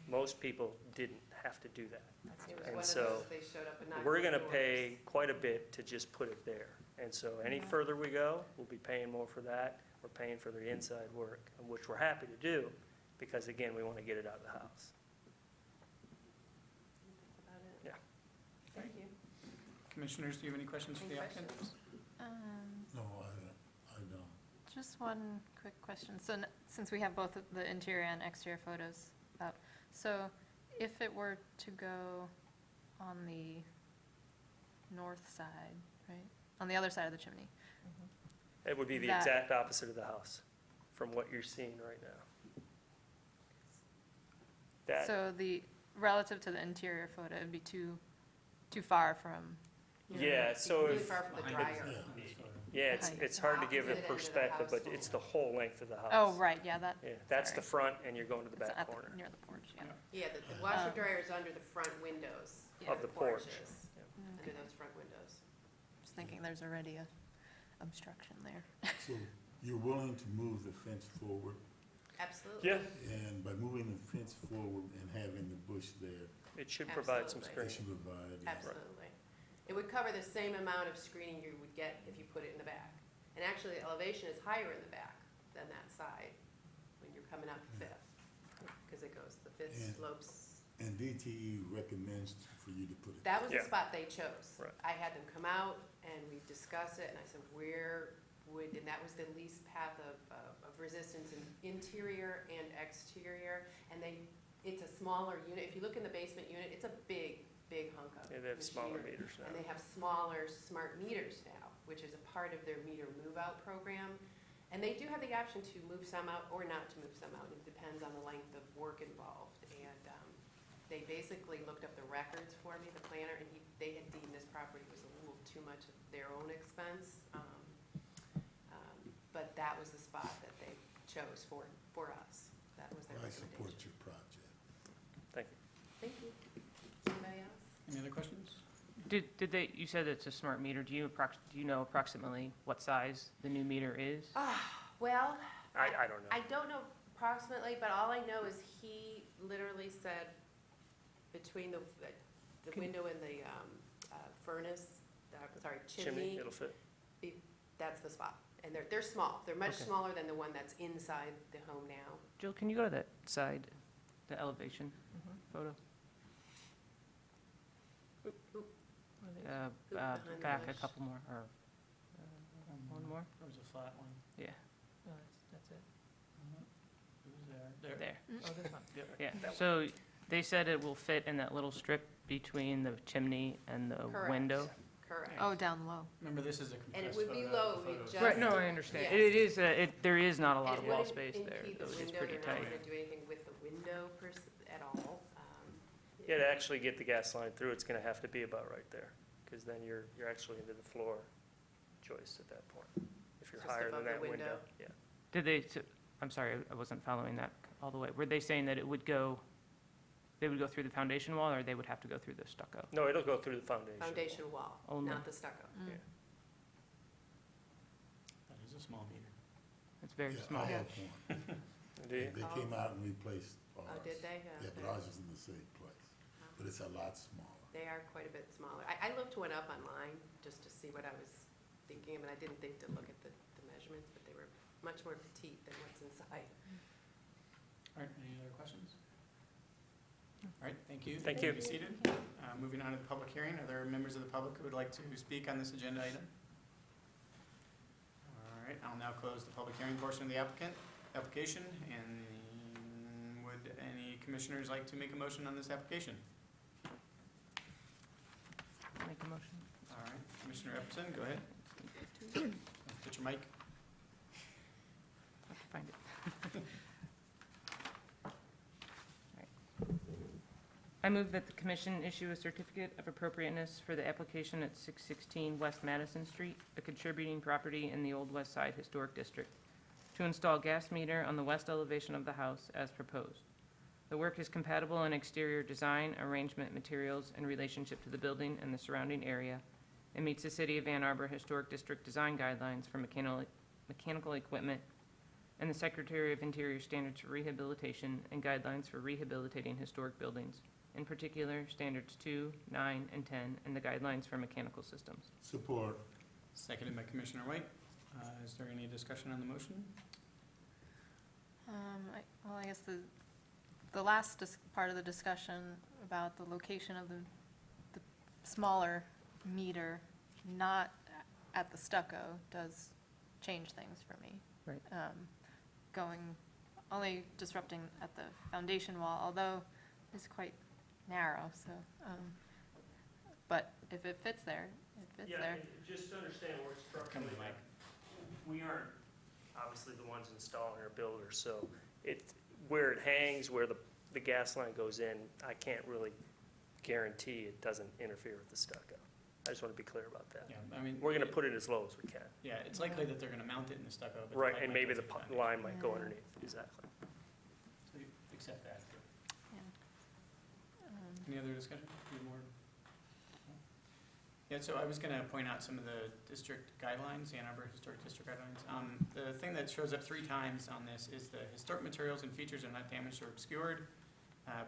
Most people didn't have to do that. It was And one of so those, they showed up and knocked We're on gonna doors. pay quite a bit to just put it there. And so any further we go, we'll be paying more for that. We're paying for the inside work, which we're happy to do, because again, we wanna get it out of the house. That's about it. Yeah. Thank you. Commissioners, do you have any questions for Any the applicant? questions? No, I don't. Just one quick question. So since we have both the interior and exterior photos up, so if it were to go on the north side, right, on the other side of the chimney, It would be the That- exact opposite of the house from what you're seeing right now. That, so relative to the interior photo, it'd be too far from, yeah, so Really if, far from the Behind it. dryer. yeah, it's, Height. it's hard to give Opposite it end of the perspective, but house. it's the whole length of the house. oh, right, yeah, that, Yeah, that's the sorry. front, and you're going to the it's back at corner. near the porch, yeah. Yeah, the washer dryer is under the front windows. Yeah. Of the porch. is, Okay. Under those front windows. Just thinking there's already a obstruction there. So you're willing to move the fence forward, Absolutely. Yeah, and by moving the fence forward and having the bush there, it should provide some Absolutely. that screening. should provide. Absolutely. It would cover the same amount of screening you would get if you put it in the back. And actually, the elevation is higher in the back than that side when you're coming up Fifth, because it goes, the Fifth Yeah. slopes And DTE recommends for you to put it. That was the Yeah. spot they chose. Right. I had them come out and we discussed it, and I said, where would, and that was the least path of resistance in interior and exterior. And it's a smaller unit. If you look in the basement unit, it's a big hunk of Yeah, they have smaller machinery. meters now. And they have smaller smart meters now, which is a part of their meter move-out program. And they do have the option to move some out or not to move some out. It depends on the length of work involved. And they basically looked up the records for me, the planner, and they had deemed this property was a little too much of their own expense. But that was the spot that they chose for us. That was their I support recommendation. your project. Thank you. Thank you. Anybody else? Any other questions? Did they, you said it's a smart meter, do you know approximately what size the new meter is? Well, I don't know. I don't know approximately, but all I know is he literally said between the window and the furnace, chimney, It'll fit. that's the spot. And they're small. They're much Okay. smaller than the one that's inside the home now. Jill, can you go to that side, the elevation photo? Oop, oop. Back behind the a bush. couple more, or one more? There was a flat one. Yeah, No, that's it. It was there. there. Oh, this one. Yeah, so they said it will fit in that little strip between the chimney and the Correct. window? Correct. Oh, down low. Remember, this is a And it compressed would be photo. low, The we photos- just- Right, no, I understand. Yes. It is, there is not a lot And of it wall wouldn't space there. impede the It's window. pretty They're not tight. gonna do anything with the window at all. Yeah, to actually get the gas line through, it's gonna have to be about right there, because then you're actually into the floor joist at that point, if you're Just higher above than the that window. window. Yeah. Did they, I'm sorry, I wasn't following that all the way. Were they saying that it would go, they would go through the foundation wall, or they would have to go through the stucco? No, it'll go through the foundation. Foundation wall, Only. not the stucco. Mm. Yeah. That is a small meter. It's very Yeah, small. I have one. Do you? And they came out and replaced ours. Oh, did they? Yeah, but ours is in the same place, but it's a lot smaller. They are quite a bit smaller. I looked one up online just to see what I was thinking of, and I didn't think to look at the measurements, but they were much more petite than what's inside. All right, any other questions? All right, thank you. Thank You you. may be seated. Moving on to the public hearing, are there members of the public who would like to speak on this agenda item? All right, I'll now close the public hearing portion of the application, and would any commissioners like to make a motion on this application? Make a motion. All right, Commissioner Epperson, go ahead. Get your mic. Have to find it. I move that the commission issue a certificate of appropriateness for the application at 616 West Madison Street, a contributing property in the Old West Side Historic District, to install gas meter on the west elevation of the house as proposed. The work is compatible in exterior design, arrangement, materials, and relationship to the building and the surrounding area, and meets the City of Ann Arbor Historic District design guidelines for mechanical equipment and the Secretary of Interior standards for rehabilitation and guidelines for rehabilitating historic buildings, in particular, standards 2, 9, and 10, and the guidelines for mechanical systems. Support. Seconded by Commissioner White. Is there any discussion on the motion? Well, I guess the last part of the discussion about the location of the smaller meter, not at the stucco, does change things for me. Right. Only disrupting at the foundation wall, although it's quite narrow, so, but if it fits there, it fits Yeah, there. and just to understand, we're Come to structurally, the mic. we aren't obviously the ones installing or builders, so where it hangs, where the gas line goes in, I can't really guarantee it doesn't interfere with the stucco. I just want to be clear about that. Yeah, I mean. We're gonna put it as low as we can. Yeah, it's likely that they're gonna mount it in the stucco, but. Right, pipe and might maybe go the through pi- foundation. line might go Yeah. underneath, exactly. So you accept that. Yeah. Any other discussion? Any more? Yeah, so I was gonna point out some of the district guidelines, Ann Arbor Historic District guidelines. The thing that shows up 3 times on this is the historic materials and features are not damaged or obscured.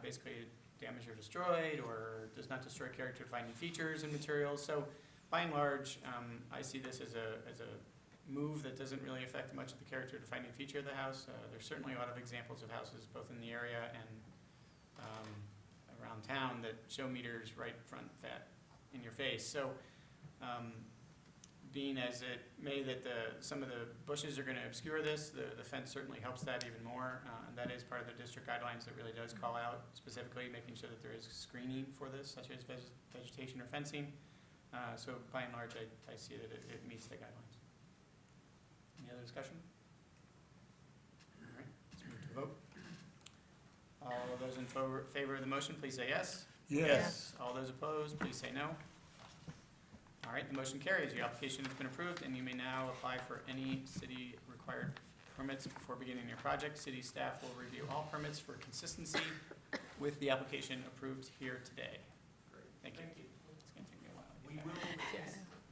Basically, damaged or destroyed, or does not destroy character defining features and materials. So by and large, I see this as a move that doesn't really affect much of the character defining feature of the house. There's certainly a lot of examples of houses both in the area and around town that show meters right in your face. So, being as it may that some of the bushes are gonna obscure this, the fence certainly helps that even more. That is part of the district guidelines that really does call out specifically making sure that there is screening for this, such as vegetation or fencing. So by and large, I see that it meets the guidelines. Any other discussion? All right, let's move to vote. All of those in favor of the motion, please say yes. Yes. All those opposed, please say no. All right, the motion carries. Your application has been approved, and you may now apply for any city-required permits before beginning your project. City staff will review all permits for consistency with the application approved here today. Thank you. It's gonna take me a while. to We get will, back.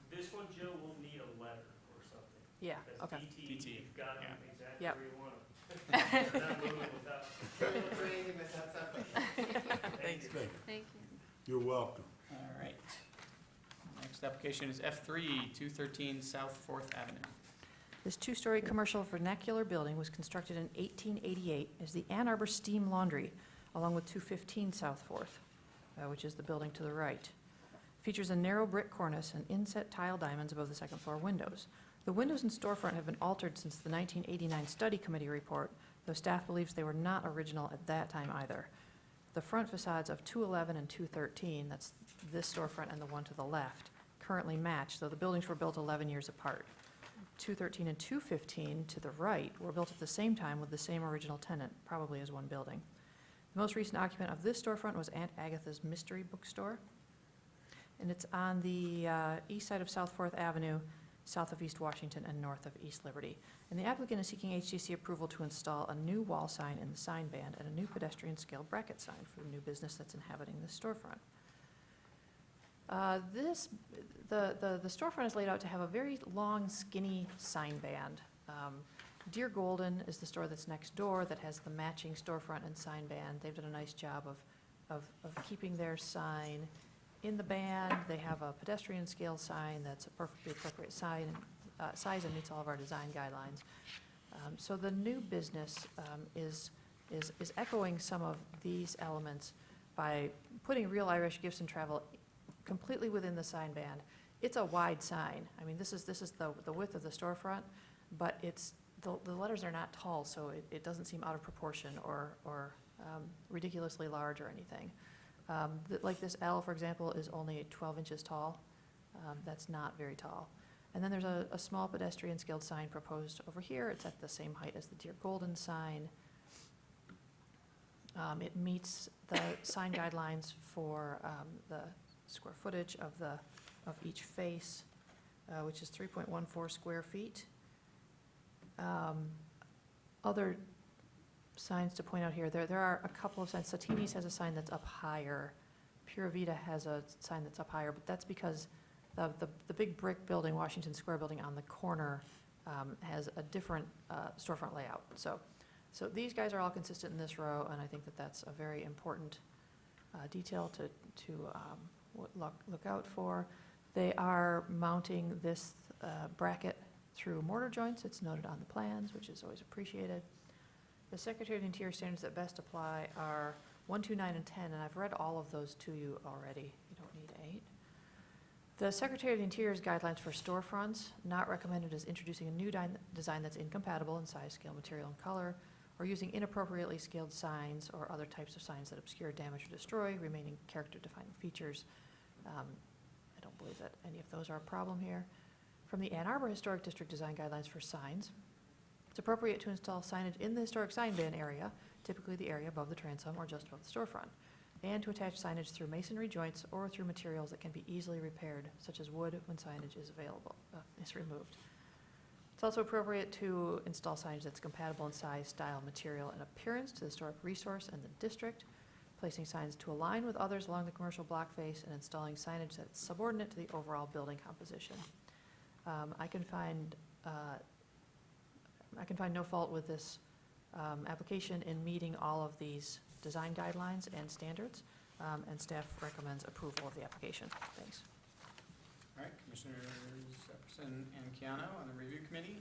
this one, Joe, will need a letter or something. Yeah, That's okay. DT, you've got them Yeah. exactly Yep. where you want them. They're not moving without. Don't do anything without something. Thank you. Thank you. Thank you. You're welcome. All right. Next application is F3, 213 South Fourth Avenue. This two-story commercial vernacular building was constructed in 1888 as the Ann Arbor Steam Laundry, along with 215 South Fourth, which is the building to the right. Features a narrow brick cornice and inset tile diamonds above the second floor windows. The windows and storefront have been altered since the 1989 study committee report, though staff believes they were not original at that time either. The front facades of 211 and 213, that's this storefront and the one to the left, currently match, though the buildings were built 11 years apart. 213 and 215 to the right were built at the same time with the same original tenant, probably as one building. The most recent occupant of this storefront was Aunt Agatha's Mystery Bookstore, and it's on the east side of South Fourth Avenue, south of East Washington and north of East Liberty. And the applicant is seeking HTC approval to install a new wall sign in the sign band and a new pedestrian scale bracket sign for the new business that's inhabiting this storefront. The storefront is laid out to have a very long, skinny sign band. Dear Golden is the store that's next door that has the matching storefront and sign band. They've done a nice job of keeping their sign in the band. They have a pedestrian scale sign that's a perfectly appropriate size and meets all of our design guidelines. So the new business is echoing some of these elements by putting Real Irish Gifts and Travel completely within the sign band. It's a wide sign. I mean, this is the width of the storefront, but the letters are not tall, so it doesn't seem out of proportion or ridiculously large or anything. Like this L, for example, is only 12 inches tall. That's not very tall. And then there's a small pedestrian scaled sign proposed over here. It's at the same height as the Dear Golden sign. It meets the sign guidelines for the square footage of each face, which is 3.14 square feet. Other signs to point out here, there are a couple of signs. Satini's has a sign that's up higher. Pura Vida has a sign that's up higher, but that's because the big brick building, Washington Square building on the corner, has a different storefront layout. So these guys are all consistent in this row, and I think that that's a very important detail to look out for. They are mounting this bracket through mortar joints. It's noted on the plans, which is always appreciated. The Secretary of the Interior standards that best apply are 1, 2, 9, and 10, and I've read all of those to you already. You don't need 8. The Secretary of the Interior's guidelines for storefronts, not recommended as introducing a new design that's incompatible in size, scale, material, and color, or using inappropriately scaled signs or other types of signs that obscure, damage, or destroy remaining character-defining features. I don't believe that any of those are a problem here. From the Ann Arbor Historic District Design Guidelines for signs, it's appropriate to install signage in the historic sign band area, typically the area above the transom or just above the storefront, and to attach signage through masonry joints or through materials that can be easily repaired, such as wood when signage is removed. It's also appropriate to install signage that's compatible in size, style, material, and appearance to the historic resource and the district, placing signs to align with others along the commercial block face, and installing signage that's subordinate to the overall building composition. I can find no fault with this application in meeting all of these design guidelines and standards, and staff recommends approval of the application. Thanks. All right, Commissioners Epperson and Keano on the review committee.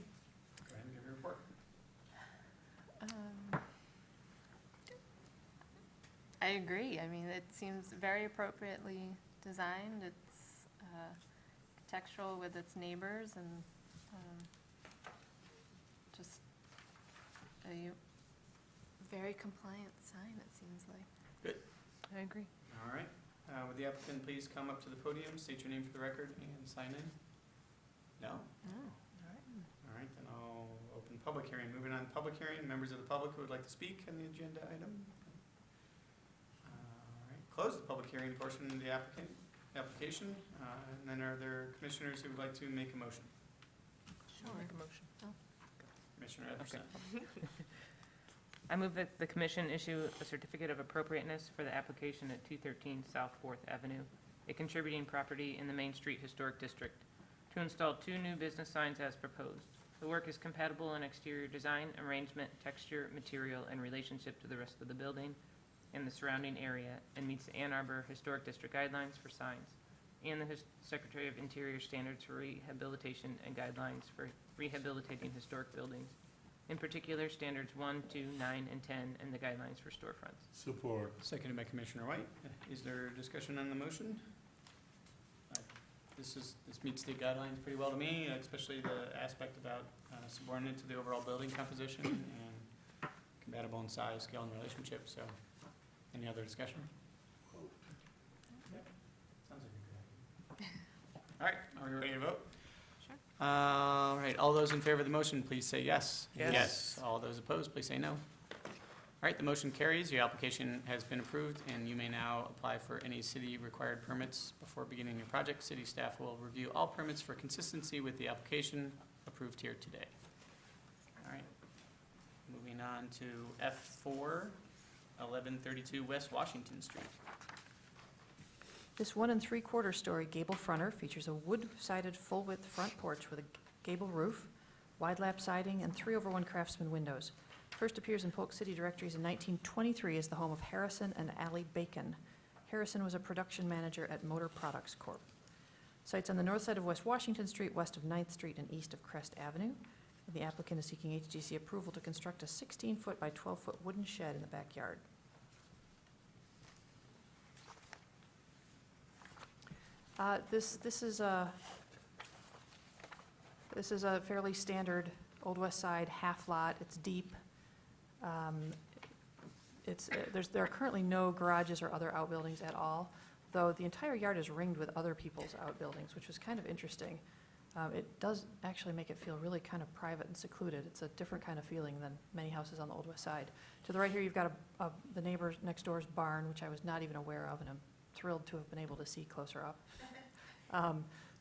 Go ahead and give your report. I agree. I mean, it seems very appropriately designed. It's contextual with its neighbors and just a very compliant sign, it seems like. I agree. All right. Would the applicant please come up to the podium, state your name for the record, and sign in? No? All right, then I'll open the public hearing. Moving on to public hearing, members of the public who would like to speak on the agenda item. All right, close the public hearing portion of the application. And then are there commissioners who would like to make a motion? Sure. Make a motion. Commissioner Ederson. I move that the commission issue a certificate of appropriateness for the application at 213 South 4th Avenue, a contributing property in the Main Street Historic District, to install 2 new business signs as proposed. The work is compatible in exterior design, arrangement, texture, material, and relationship to the rest of the building and the surrounding area, and meets the Ann Arbor Historic District guidelines for signs and the Secretary of Interior standards for rehabilitation and guidelines for rehabilitating historic buildings. In particular, standards 1, 2, 9, and 10, and the guidelines for storefronts. Support. Seconded by Commissioner White. Is there discussion on the motion? This meets the guidelines pretty well to me, especially the aspect about subordinate to the overall building composition and compatible in size, scale, and relationship. So, any other discussion? Sounds like a good idea. All right, are we ready to vote? Sure. All right, all those in favor of the motion, please say yes. Yes. All those opposed, please say no. All right, the motion carries. Your application has been approved, and you may now apply for any city-required permits before beginning your project. City staff will review all permits for consistency with the application approved here today. All right, moving on to F4, 1132 West Washington Street. This 1 3/4 story gable fronter features a wood-sided full-width front porch with a gable roof, wide lap siding, and 3/1 craftsman windows. First appears in Polk City directories in 1923 as the home of Harrison and Allie Bacon. Harrison was a production manager at Motor Products Corp. Sites on the north side of West Washington Street, west of 9th Street, and east of Crest Avenue. The applicant is seeking HGC approval to construct a 16-foot by 12-foot wooden shed in the backyard. This is a fairly standard Old West Side half lot. It's deep. There are currently no garages or other outbuildings at all, though the entire yard is ringed with other people's outbuildings, which was kind of interesting. It does actually make it feel really kind of private and secluded. It's a different kind of feeling than many houses on the Old West Side. To the right here, you've got the neighbor next door's barn, which I was not even aware of, and I'm thrilled to have been able to see closer up.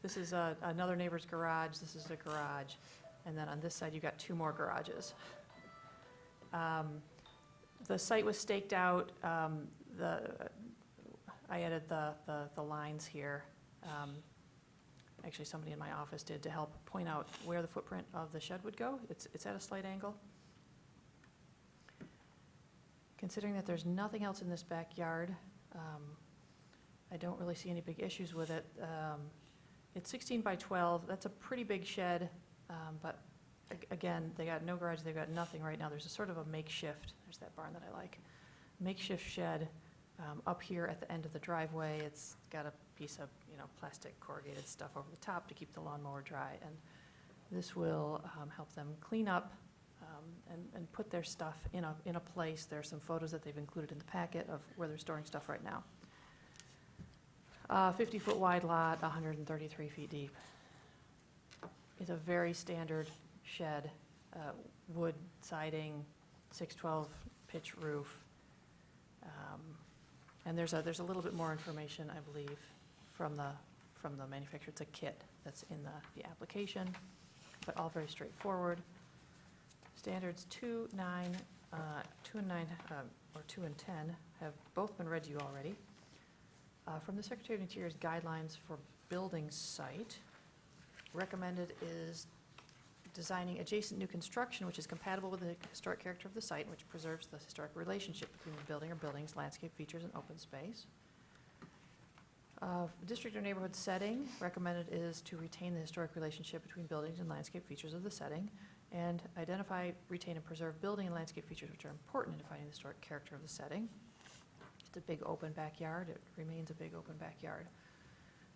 This is another neighbor's garage. This is a garage. And then on this side, you've got 2 more garages. The site was staked out. I added the lines here. Actually, somebody in my office did to help point out where the footprint of the shed would go. It's at a slight angle. Considering that there's nothing else in this backyard, I don't really see any big issues with it. It's 16 by 12. That's a pretty big shed, but again, they got no garage, they've got nothing right now. There's a sort of a makeshift, there's that barn that I like, makeshift shed up here at the end of the driveway. It's got a piece of, plastic corrugated stuff over the top to keep the lawnmower dry. And this will help them clean up and put their stuff in a place. There are some photos that they've included in the packet of where they're storing stuff right now. 50-foot wide lot, 133 feet deep. It's a very standard shed, wood siding, 612 pitch roof. And there's a little bit more information, I believe, from the manufacturer. It's a kit that's in the application, but all very straightforward. Standards 2, 9, 2 and 9, or 2 and 10 have both been read to you already. From the Secretary of Interior's guidelines for building site, recommended is designing adjacent new construction which is compatible with the historic character of the site, which preserves the historic relationship between the building or buildings, landscape features, and open space. District or neighborhood setting, recommended is to retain the historic relationship between buildings and landscape features of the setting, and identify, retain, and preserve building and landscape features which are important in defining the historic character of the setting. just a big open backyard. It remains a big open backyard.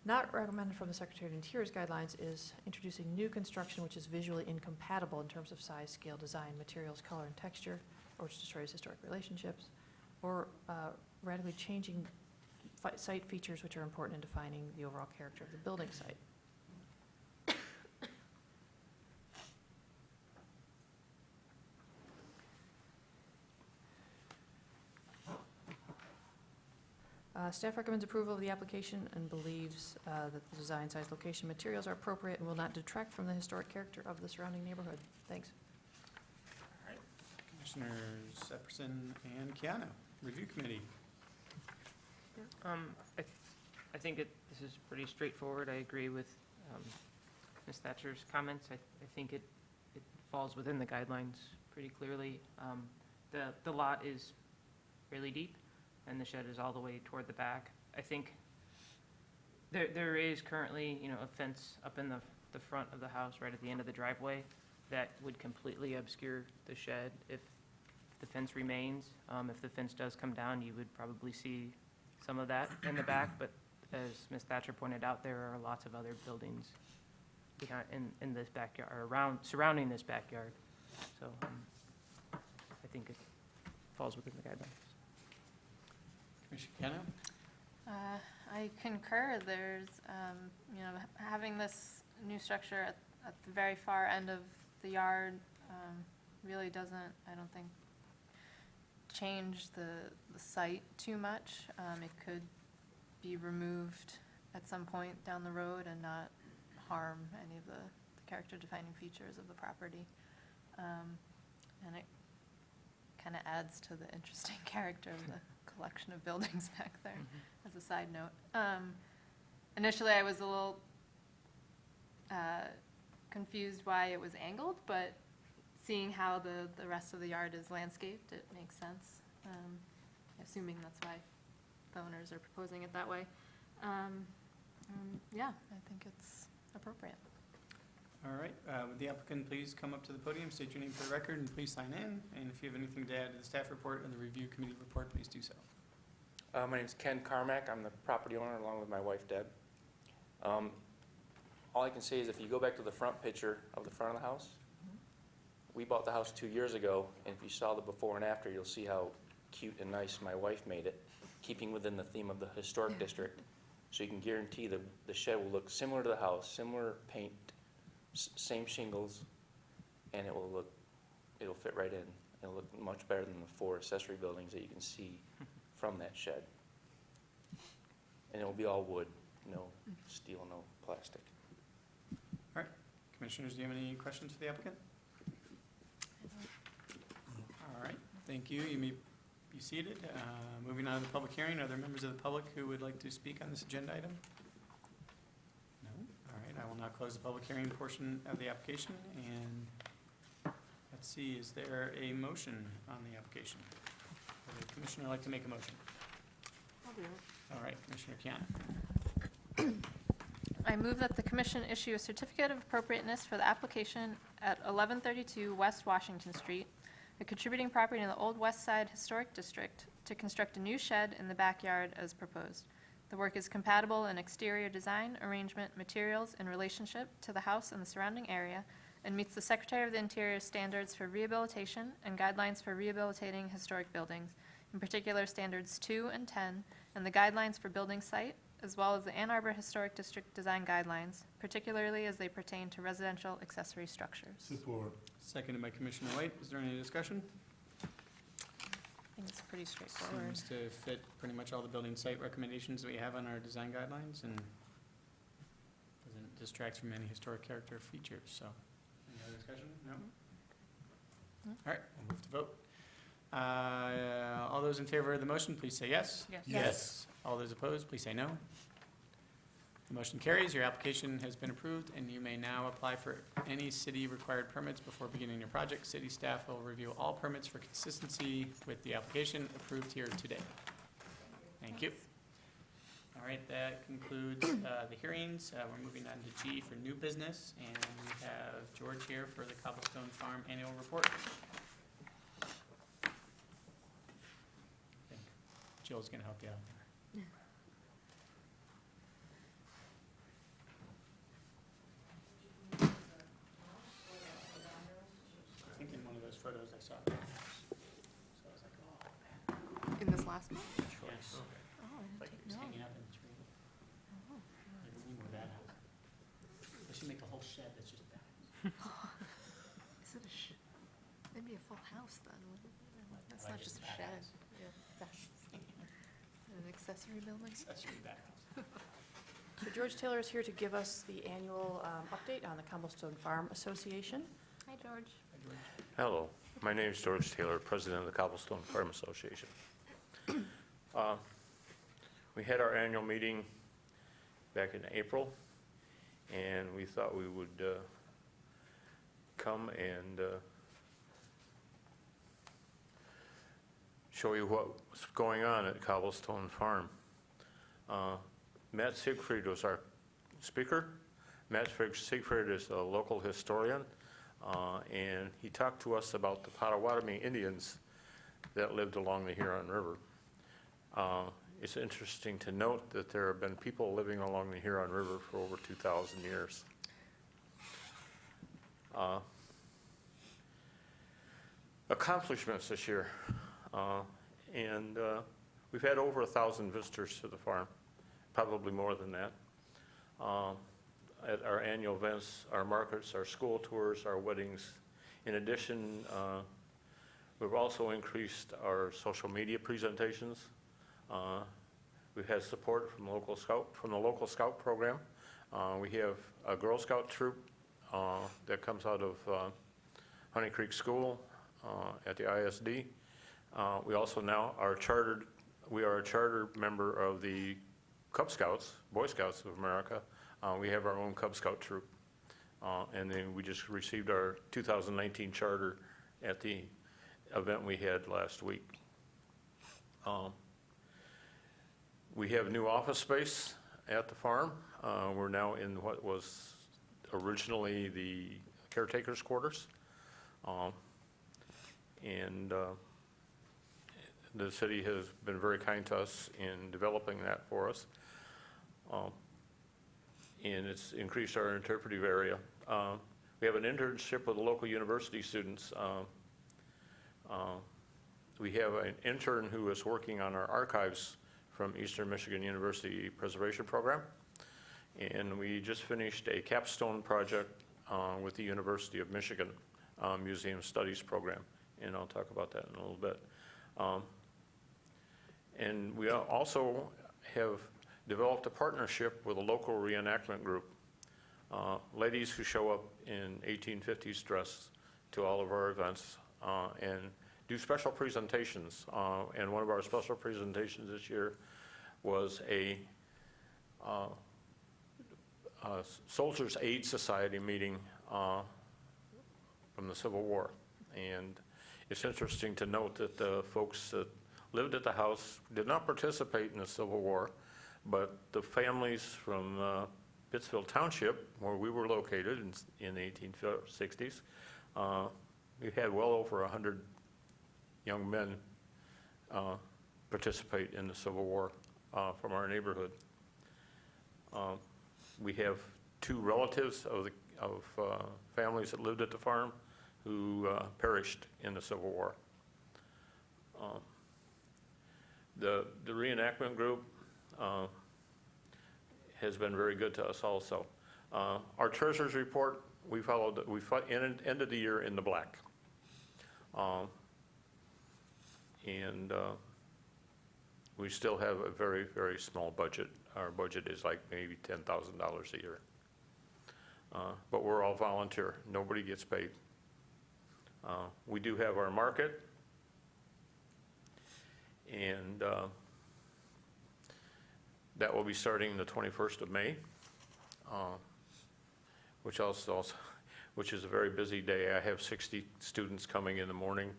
Not recommended from the Secretary of Interior's guidelines is introducing new construction which is visually incompatible in terms of size, scale, design, materials, color, and texture, or which destroys historic relationships, or radically changing site features which are important in defining the overall character of the building site. Staff recommends approval of the application and believes that the design, size, location, materials are appropriate and will not detract from the historic character of the surrounding neighborhood. Thanks. All right, Commissioners Epperson and Keanu, Review Committee. I think this is pretty straightforward. I agree with Ms. Thatcher's comments. I think it falls within the guidelines pretty clearly. The lot is really deep, and the shed is all the way toward the back. I think there is currently, a fence up in the front of the house, right at the end of the driveway, that would completely obscure the shed if the fence remains. If the fence does come down, you would probably see some of that in the back, but as Ms. Thatcher pointed out, there are lots of other buildings behind, in this backyard, or surrounding this backyard. So I think it falls within the guidelines. Commissioner Keanu? I concur. There's, having this new structure at the very far end of the yard really doesn't, I don't think, change the site too much. It could be removed at some point down the road and not harm any of the character-defining features of the property. And it kind of adds to the interesting character of the collection of buildings back there, as a side note. Initially, I was a little confused why it was angled, but seeing how the rest of the yard is landscaped, it makes sense, assuming that's why the owners are proposing it that way. Yeah, I think it's appropriate. All right, would the applicant please come up to the podium, state your name for the record, and please sign in. And if you have anything to add to the staff report and the review committee report, please do so. My name's Ken Carmack. I'm the property owner along with my wife, Deb. All I can say is if you go back to the front picture of the front of the house, we bought the house 2 years ago, and if you saw the before and after, you'll see how cute and nice my wife made it, keeping within the theme of the historic district. So you can guarantee that the shed will look similar to the house, similar paint, same shingles, and it'll fit right in. It'll look much better than the 4 accessory buildings that you can see from that shed. And it'll be all wood, no steel, no plastic. All right, Commissioners, do you have any questions for the applicant? All right, thank you. You may be seated. Moving on to the public hearing, are there members of the public who would like to speak on this agenda item? No? All right, I will now close the public hearing portion of the application, and let's see, is there a motion on the application? Would the commissioner like to make a motion? I'll do it. All right, Commissioner Kiana. I move that the commission issue a certificate of appropriateness for the application at 1132 West Washington Street, a contributing property in the Old West Side Historic District, to construct a new shed in the backyard as proposed. The work is compatible in exterior design, arrangement, materials, and relationship to the house and the surrounding area, and meets the Secretary of the Interior standards for rehabilitation and guidelines for rehabilitating historic buildings, in particular standards 2 and 10, and the guidelines for building site, as well as the Ann Arbor Historic District design guidelines, particularly as they pertain to residential accessory structures. Support. Seconded by Commissioner White. Is there any discussion? I think it's pretty straightforward. Seems to fit pretty much all the building site recommendations that we have on our design guidelines, and doesn't distract from any historic character or features, so. Any other discussion? No? No. All right, we'll move to vote. All those in favor of the motion, please say yes. Yes. Yes. All those opposed, please say no. The motion carries. Your application has been approved, and you may now apply for any city-required permits before beginning your project. City staff will review all permits for consistency with the application approved here today. Thank you. All right, that concludes the hearings. We're moving on to G for new business, and we have George here for the Cobblestone Farm Annual Report. Jill's gonna help you out there. I think in one of those photos I saw the house. So I was like, oh, man, In this last one? choice. Oh, I didn't Like take it was note. hanging up in the tree. Maybe we move that house. They should make a whole shed that's just that. Is it a maybe a full house then? That's like not it just a that shed. house. Yeah, that's an accessory building. Accessory that house. So George Taylor is here to give us the annual update on the Cobblestone Farm Association. Hi, George. Hi, George. Hello, my name is George Taylor, President of the Cobblestone Farm Association. We had our annual meeting back in April, and we thought we would come and show you what's going on at Cobblestone Farm. Matt Siegfried was our speaker. Matt Siegfried is a local historian, and he talked to us about the Potawatomi Indians that lived along the Huron River. It's interesting to note that there have been people living along the Huron River for over 2,000 years. Accomplishments this year, and we've had over 1,000 visitors to the farm, probably more than that. At our annual events, our markets, our school tours, our weddings. In addition, we've also increased our social media presentations. We've had support from the local Scout program. We have a Girl Scout troop that comes out of Honey Creek School at the ISD. We also now are we are a charter member of the Cub Scouts, Boy Scouts of America. We have our own Cub Scout troop. And then we just received our 2019 charter at the event we had last week. We have new office space at the farm. We're now in what was originally the caretaker's quarters. And the city has been very kind to us in developing that for us. And it's increased our interpretive area. We have an internship with the local university students. We have an intern who is working on our archives from Eastern Michigan University Preservation Program. And we just finished a capstone project with the University of Michigan Museum Studies Program. And I'll talk about that in a little bit. And we also have developed a partnership with a local reenactment group. Ladies who show up in 1850s dress to all of our events and do special presentations. And one of our special presentations this year was a Soldiers' Aid Society meeting from the Civil War. And it's interesting to note that the folks that lived at the house did not participate in the Civil War, but the families from Pittsfield Township, where we were located in the 1860s, we had well over 100 young men participate in the Civil War from our neighborhood. We have two relatives of families that lived at the farm who perished in the Civil War. The reenactment group has been very good to us also. Our treasurer's report, we ended the year in the black. And we still have a very, very small budget. Our budget is like maybe $10,000 a year. But we're all volunteer. Nobody gets paid. We do have our market. And that will be starting the 21st of May, which is a very busy day. I have 60 students coming in the morning.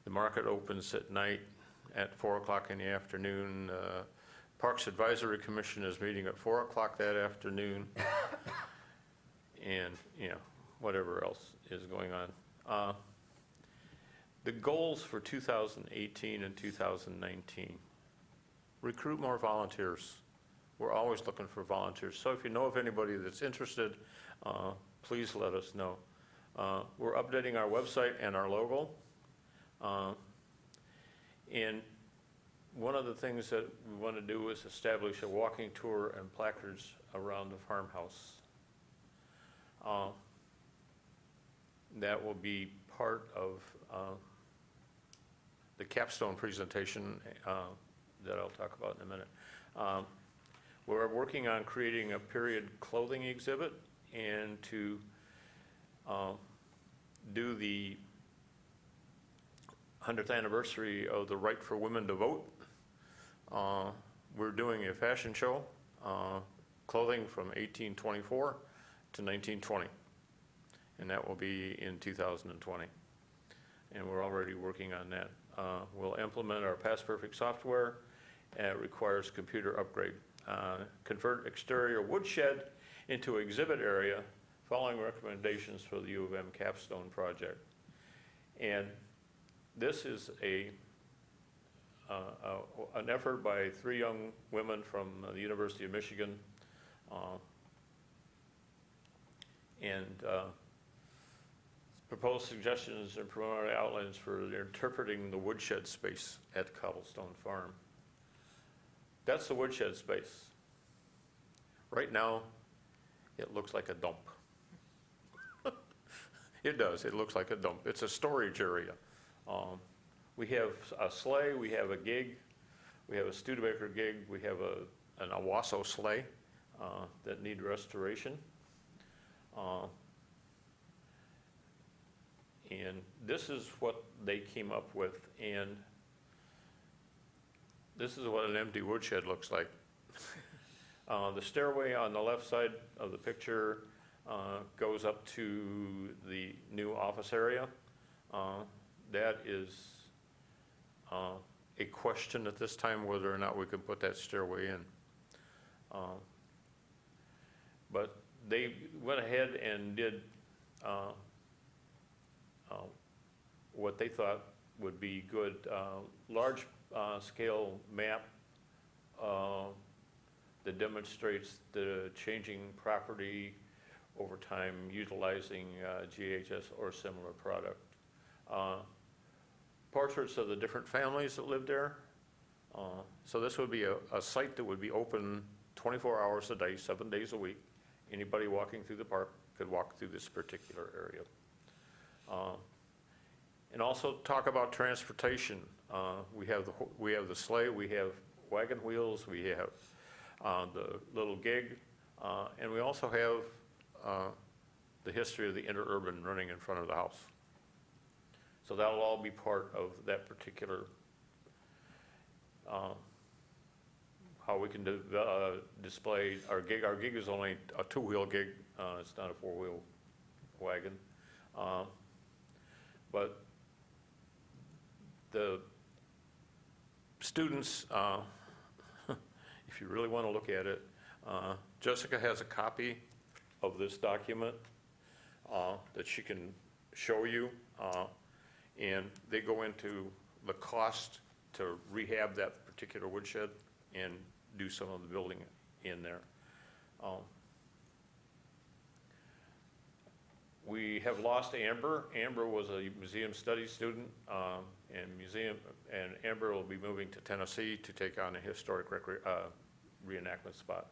The market opens at night at 4 o'clock in the afternoon. Parks Advisory Commission is meeting at 4 o'clock that afternoon. And, whatever else is going on. The goals for 2018 and 2019. recruit more volunteers. We're always looking for volunteers. So if you know of anybody that's interested, please let us know. We're updating our website and our logo. And one of the things that we want to do is establish a walking tour and placards around the farmhouse. That will be part of the capstone presentation that I'll talk about in a minute. We're working on creating a period clothing exhibit and to do the 100th anniversary of the right for women to vote. We're doing a fashion show, clothing from 1824 to 1920, and that will be in 2020. And we're already working on that. We'll implement our Past Perfect software, and it requires computer upgrade. Convert exterior woodshed into exhibit area following recommendations for the U of M capstone project. And this is an effort by 3 young women from the University of Michigan. Proposed suggestions and preliminary outlines for interpreting the woodshed space at Cobblestone Farm. That's the woodshed space. Right now, it looks like a dump. It does, it looks like a dump. It's a storage area. We have a sleigh, we have a gig, we have a Studebaker gig, we have an Owasso sleigh that need restoration. And this is what they came up with, and this is what an empty woodshed looks like. The stairway on the left side of the picture goes up to the new office area. That is a question at this time whether or not we can put that stairway in. But they went ahead and did what they thought would be good, large scale map that demonstrates the changing property over time utilizing GHS or similar product. Portraits of the different families that lived there. So this would be a site that would be open 24 hours a day, 7 days a week. Anybody walking through the park could walk through this particular area. And also talk about transportation. We have the sleigh, we have wagon wheels, we have the little gig, and we also have the history of the interurban running in front of the house. So that'll all be part of that particular, how we can display our gig. Our gig is only a 2-wheel gig, it's not a 4-wheel wagon. But the students, if you really want to look at it, Jessica has a copy of this document that she can show you, and they go into the cost to rehab that particular woodshed and do some of the building in there. We have lost Amber. Amber was a museum studies student, and Amber will be moving to Tennessee to take on a historic reenactment spot.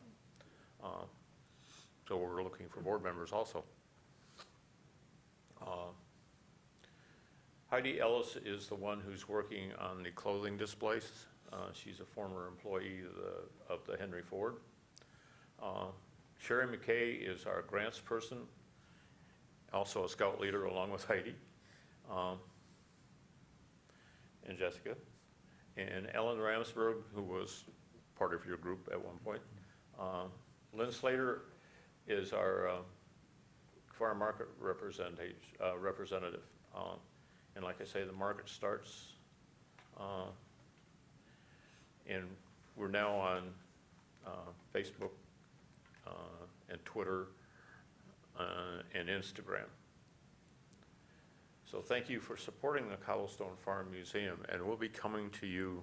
So we're looking for board members also. Heidi Ellis is the one who's working on the clothing displays. She's a former employee of the Henry Ford. Sherry McKay is our grants person, also a scout leader along with Heidi and Jessica. And Ellen Ramsberg, who was part of your group at one point. Lynn Slater is our farm market representative. And like I say, the market starts, and we're now on Facebook and Twitter and Instagram. So thank you for supporting the Cobblestone Farm Museum, and we'll be coming to you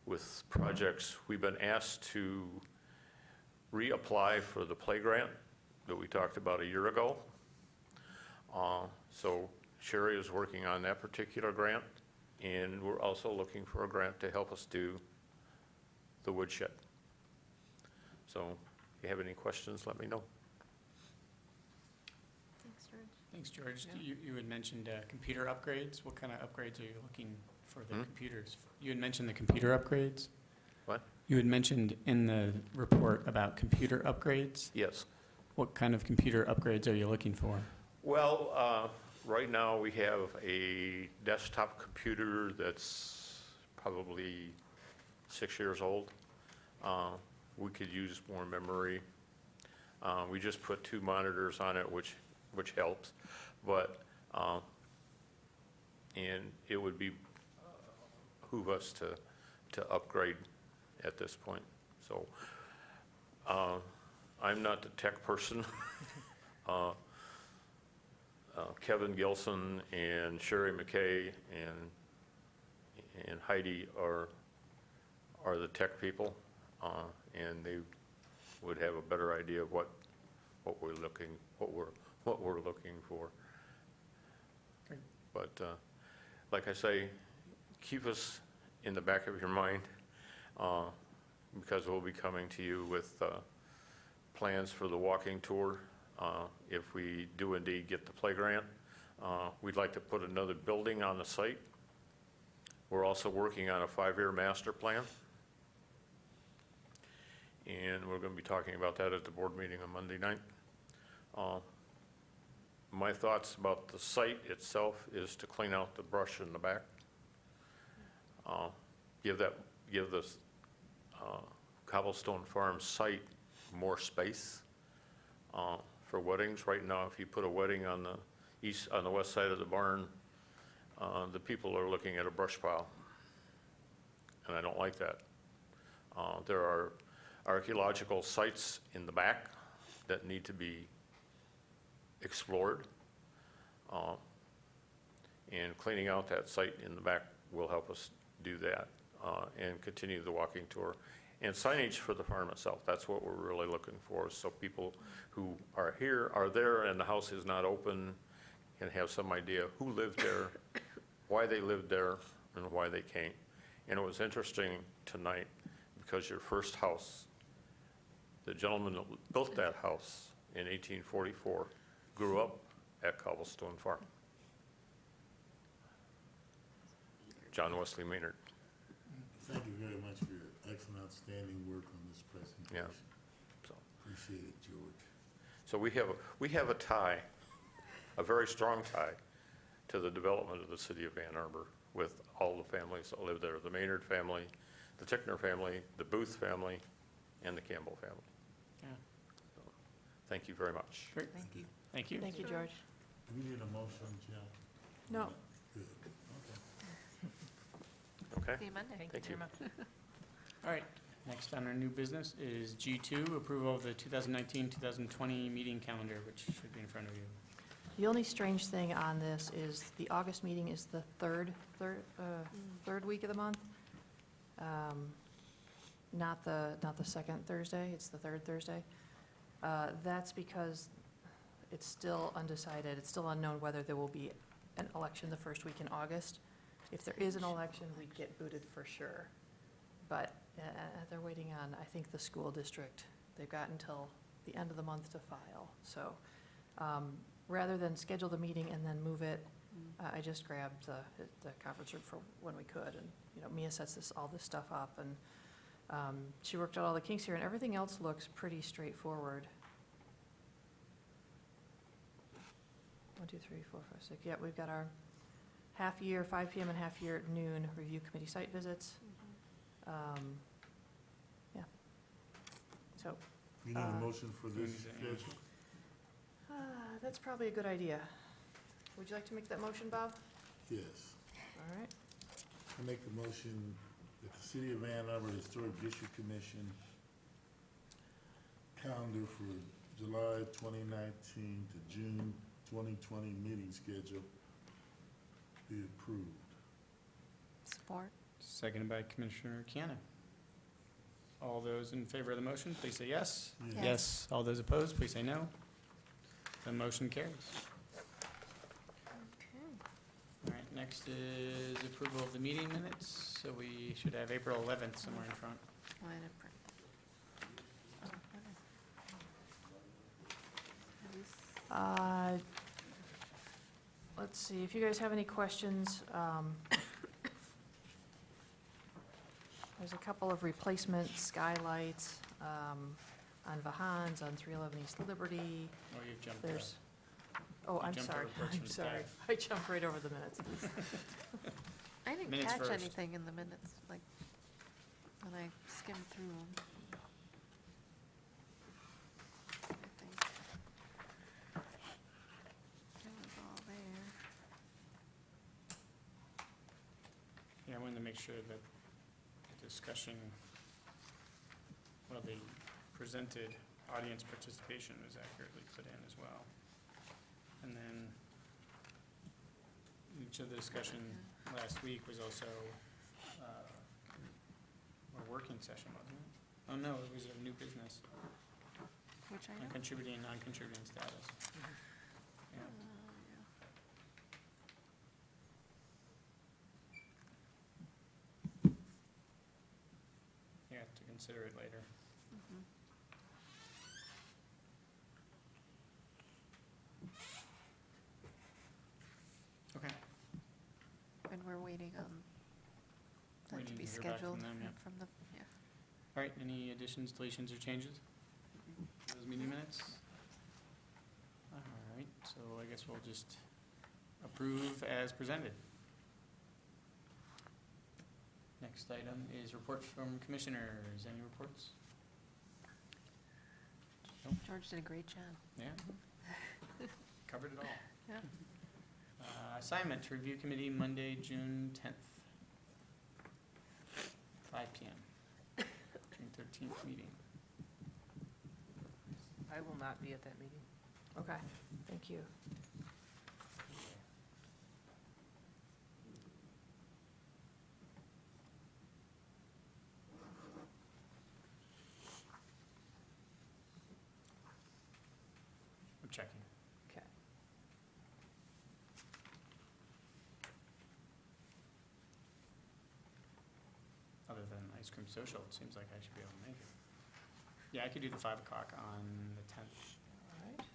with projects. We've been asked to reapply for the play grant that we talked about a year ago. So Sherry is working on that particular grant, and we're also looking for a grant to help us do the woodshed. So if you have any questions, let me know. Thanks, George. Thanks, George. You had mentioned computer upgrades. What kind of upgrades are you looking for the computers? You had mentioned the computer upgrades? What? You had mentioned in the report about computer upgrades. Yes. What kind of computer upgrades are you looking for? Well, right now we have a desktop computer that's probably 6 years old. We could use more memory. We just put 2 monitors on it, which helps, but, and it would behoove us to upgrade at this point. So, I'm not the tech person. Kevin Gilson and Sherry McKay and Heidi are the tech people, and they would have a better idea of what we're looking for. Great. But like I say, keep us in the back of your mind, because we'll be coming to you with plans for the walking tour. If we do indeed get the play grant, we'd like to put another building on the site. We're also working on a 5-year master plan. And we're going to be talking about that at the board meeting on Monday night. My thoughts about the site itself is to clean out the brush in the back. Give this Cobblestone Farm site more space for weddings. Right now, if you put a wedding on the west side of the barn, the people are looking at a brush pile, and I don't like that. There are archaeological sites in the back that need to be explored, and cleaning out that site in the back will help us do that, and continue the walking tour. And signage for the farm itself, that's what we're really looking for, so people who are there, and the house is not open, can have some idea who lived there, why they lived there, and why they came. And it was interesting tonight, because your first house, the gentleman that built that house in 1844, grew up at Cobblestone Farm. John Wesley Maynard. Thank you very much for your excellent, outstanding work on this presentation. So, Appreciate it, George. so we have a tie, a very strong tie, to the development of the city of Ann Arbor with all the families that live there, the Maynard family, the Tickner family, the Booth family, and the Campbell family. Yeah. So, thank you very much. Great. Thank you. Thank you. Thank you, George. Do we need a motion, Jim? No. Good. Okay? See you Monday. Thank you. All right, next on our new business is G2, approval of the 2019-2020 meeting calendar, which should be in front of you. The only strange thing on this is the August meeting is the third week of the month. Not the second Thursday, it's the third Thursday. That's because it's still undecided, it's still unknown whether there will be an election the first week in August. If there is an election, we'd get booted for sure. But they're waiting on, I think, the school district. They've got until the end of the month to file. So rather than schedule the meeting and then move it, I just grabbed the conference room for when we could. And, Mia sets all this stuff up, and she worked out all the kinks here, and everything else looks pretty straightforward. 1, 2, 3, 4, 5, 6. Yeah, we've got our half-year, 5 p.m. and half-year at noon review committee site visits. Yeah. So You need a motion for this schedule? that's probably a good idea. Would you like to make that motion, Bob? Yes. All right. I make the motion that the City of Ann Arbor Historic District Commission calendar for July 2019 to June 2020 meeting schedule be approved. Support. Seconded by Commissioner Kiana. All those in favor of the motion, please say yes. Yeah. Yes. All those opposed, please say no. The motion carries. Okay. All right, next is approval of the meeting minutes. So we should have April 11th somewhere in front. Oh, I didn't print. Oh, what is- Let's see, if you guys have any questions, there's a couple of replacement skylights on Vahans, on 311 East Liberty. Oh, you've jumped. There's, oh, I'm jumped sorry, over parts I'm from sorry. staff. I jumped right over the minutes. I didn't Minutes catch first. anything in the minutes, like, when I skimmed through them. I think it was all there. Yeah, I wanted to make sure that the discussion, well, the presented audience participation was accurately put in as well. And then each of the discussion last week was also a working session, wasn't it? Oh, no, it was a new business, Which I on contributing, non-contributing status. Yeah. You have to consider it later. Okay. And we're waiting on that to Waiting be to hear back from scheduled them, yeah. from the, yeah. All right, any additions, deletions, or changes? to Those meeting minutes? All right, so I guess we'll just approve as presented. Next item is reports from commissioners. Any reports? George did a great job. Yeah? Covered it all. Yeah. Assignment, review committee, Monday, June 10th. 5 PM. June 13th meeting. I will not be at that meeting. Okay, thank you. I'm checking. Okay. Other than ice cream social, it seems like I should be able to make it. Yeah, I could do the 5 o'clock on the 10th. All right.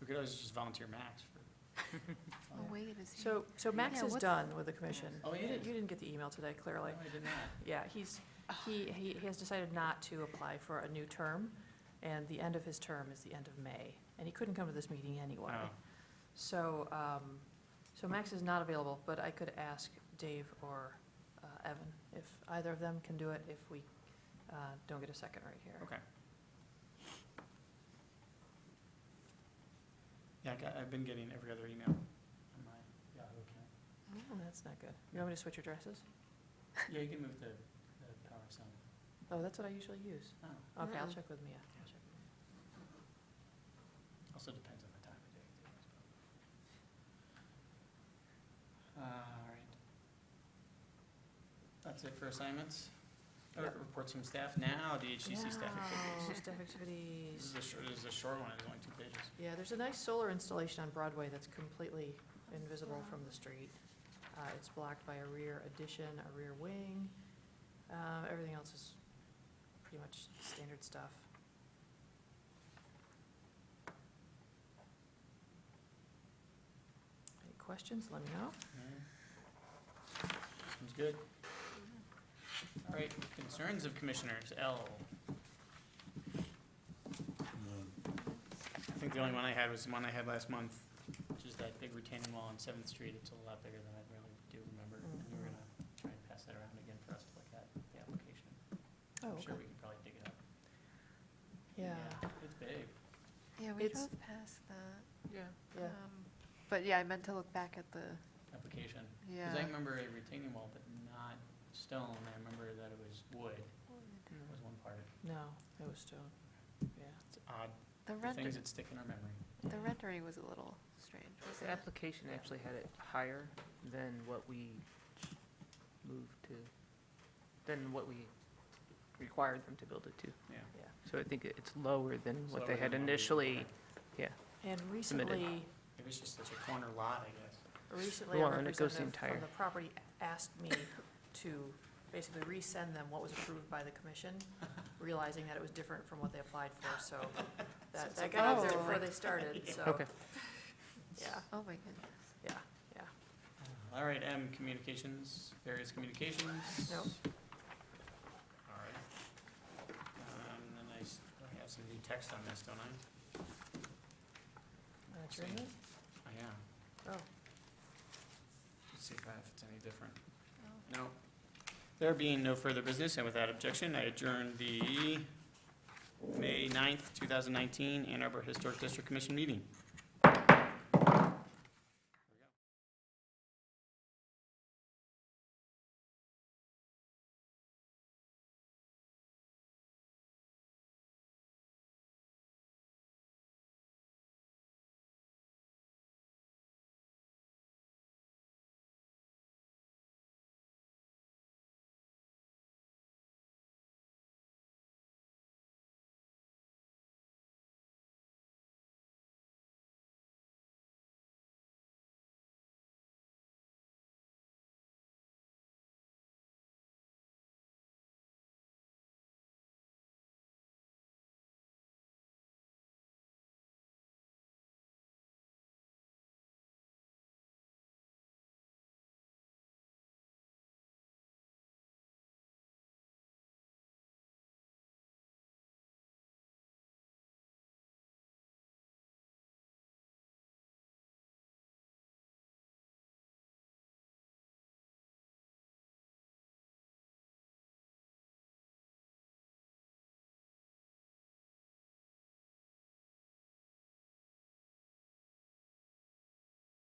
We could always just volunteer Max for. Oh, wait, is he? So Max Yeah, is what's- done with the commission. Oh, You yeah. didn't- You didn't get the email today, clearly. No, I did not. Yeah, he has decided not to apply for a new term, and the end of his term is the end of May, and he couldn't come to this meeting anyway. Oh, So, so Max is not available, but I could ask Dave or Evan if either of them can do it, if we don't get a second right here. okay. Yeah, I've been getting every other email on my Yahoo account. Oh, that's not good. You want me to switch addresses? Yeah, you can move the power sign. Oh, that's what I usually use. Oh, Okay, I'll Mm-mm. check with Mia. I'll check with Mia. also depends on the time of day, too, I suppose. All right. That's it for assignments. Yep. Reports from staff. Now, DHCC staff activities. Now, staff activities. This is a short one, it's only 2 pages. Yeah, there's a nice solar installation on Broadway that's completely invisible from the street. It's blocked by a rear addition, a rear wing. Everything else is pretty much standard stuff. Any questions, let me know. Sounds good. All right, concerns of commissioners, L. I think the only one I had was the one I had last month, which is that big retaining wall on 7th Street. It's a lot bigger than I really do remember. And we were gonna try and pass that around again for us to look at the application. Oh, I'm sure okay. we can probably dig it up. Yeah, It's big. Yeah, we It's- drove past that. Yeah. yeah. But yeah, I meant to look back at the, Application. yeah. Because I remember a retaining wall, but not stone. I remember that it was wood, was one part. No, it was stone. Yeah. It's odd, The the things render, that stick in our memory. the rendering was a little strange, The wasn't it? application actually had it higher than what we move to, than what we required them to build it to. Yeah. So I think it's lower than what Lower they had than what we- initially, And Submitted. recently, Maybe it's just such a corner lot, I guess. recently, a Well, and it goes the representative entire- from the property asked me to basically resend them what was approved by the commission, realizing that it was different from what they applied for, so that got out there Oh. before they started, so. Okay. Yeah, Oh, my goodness. yeah, yeah. All right, M, communications, various communications. Nope. All right. Then I have some new text on this, don't I? That's your name? Yeah. Oh. Let's see if it's any different. No. There being no further business, and without objection, I adjourn the May 9th, 2019 Ann Arbor Historic District Commission meeting.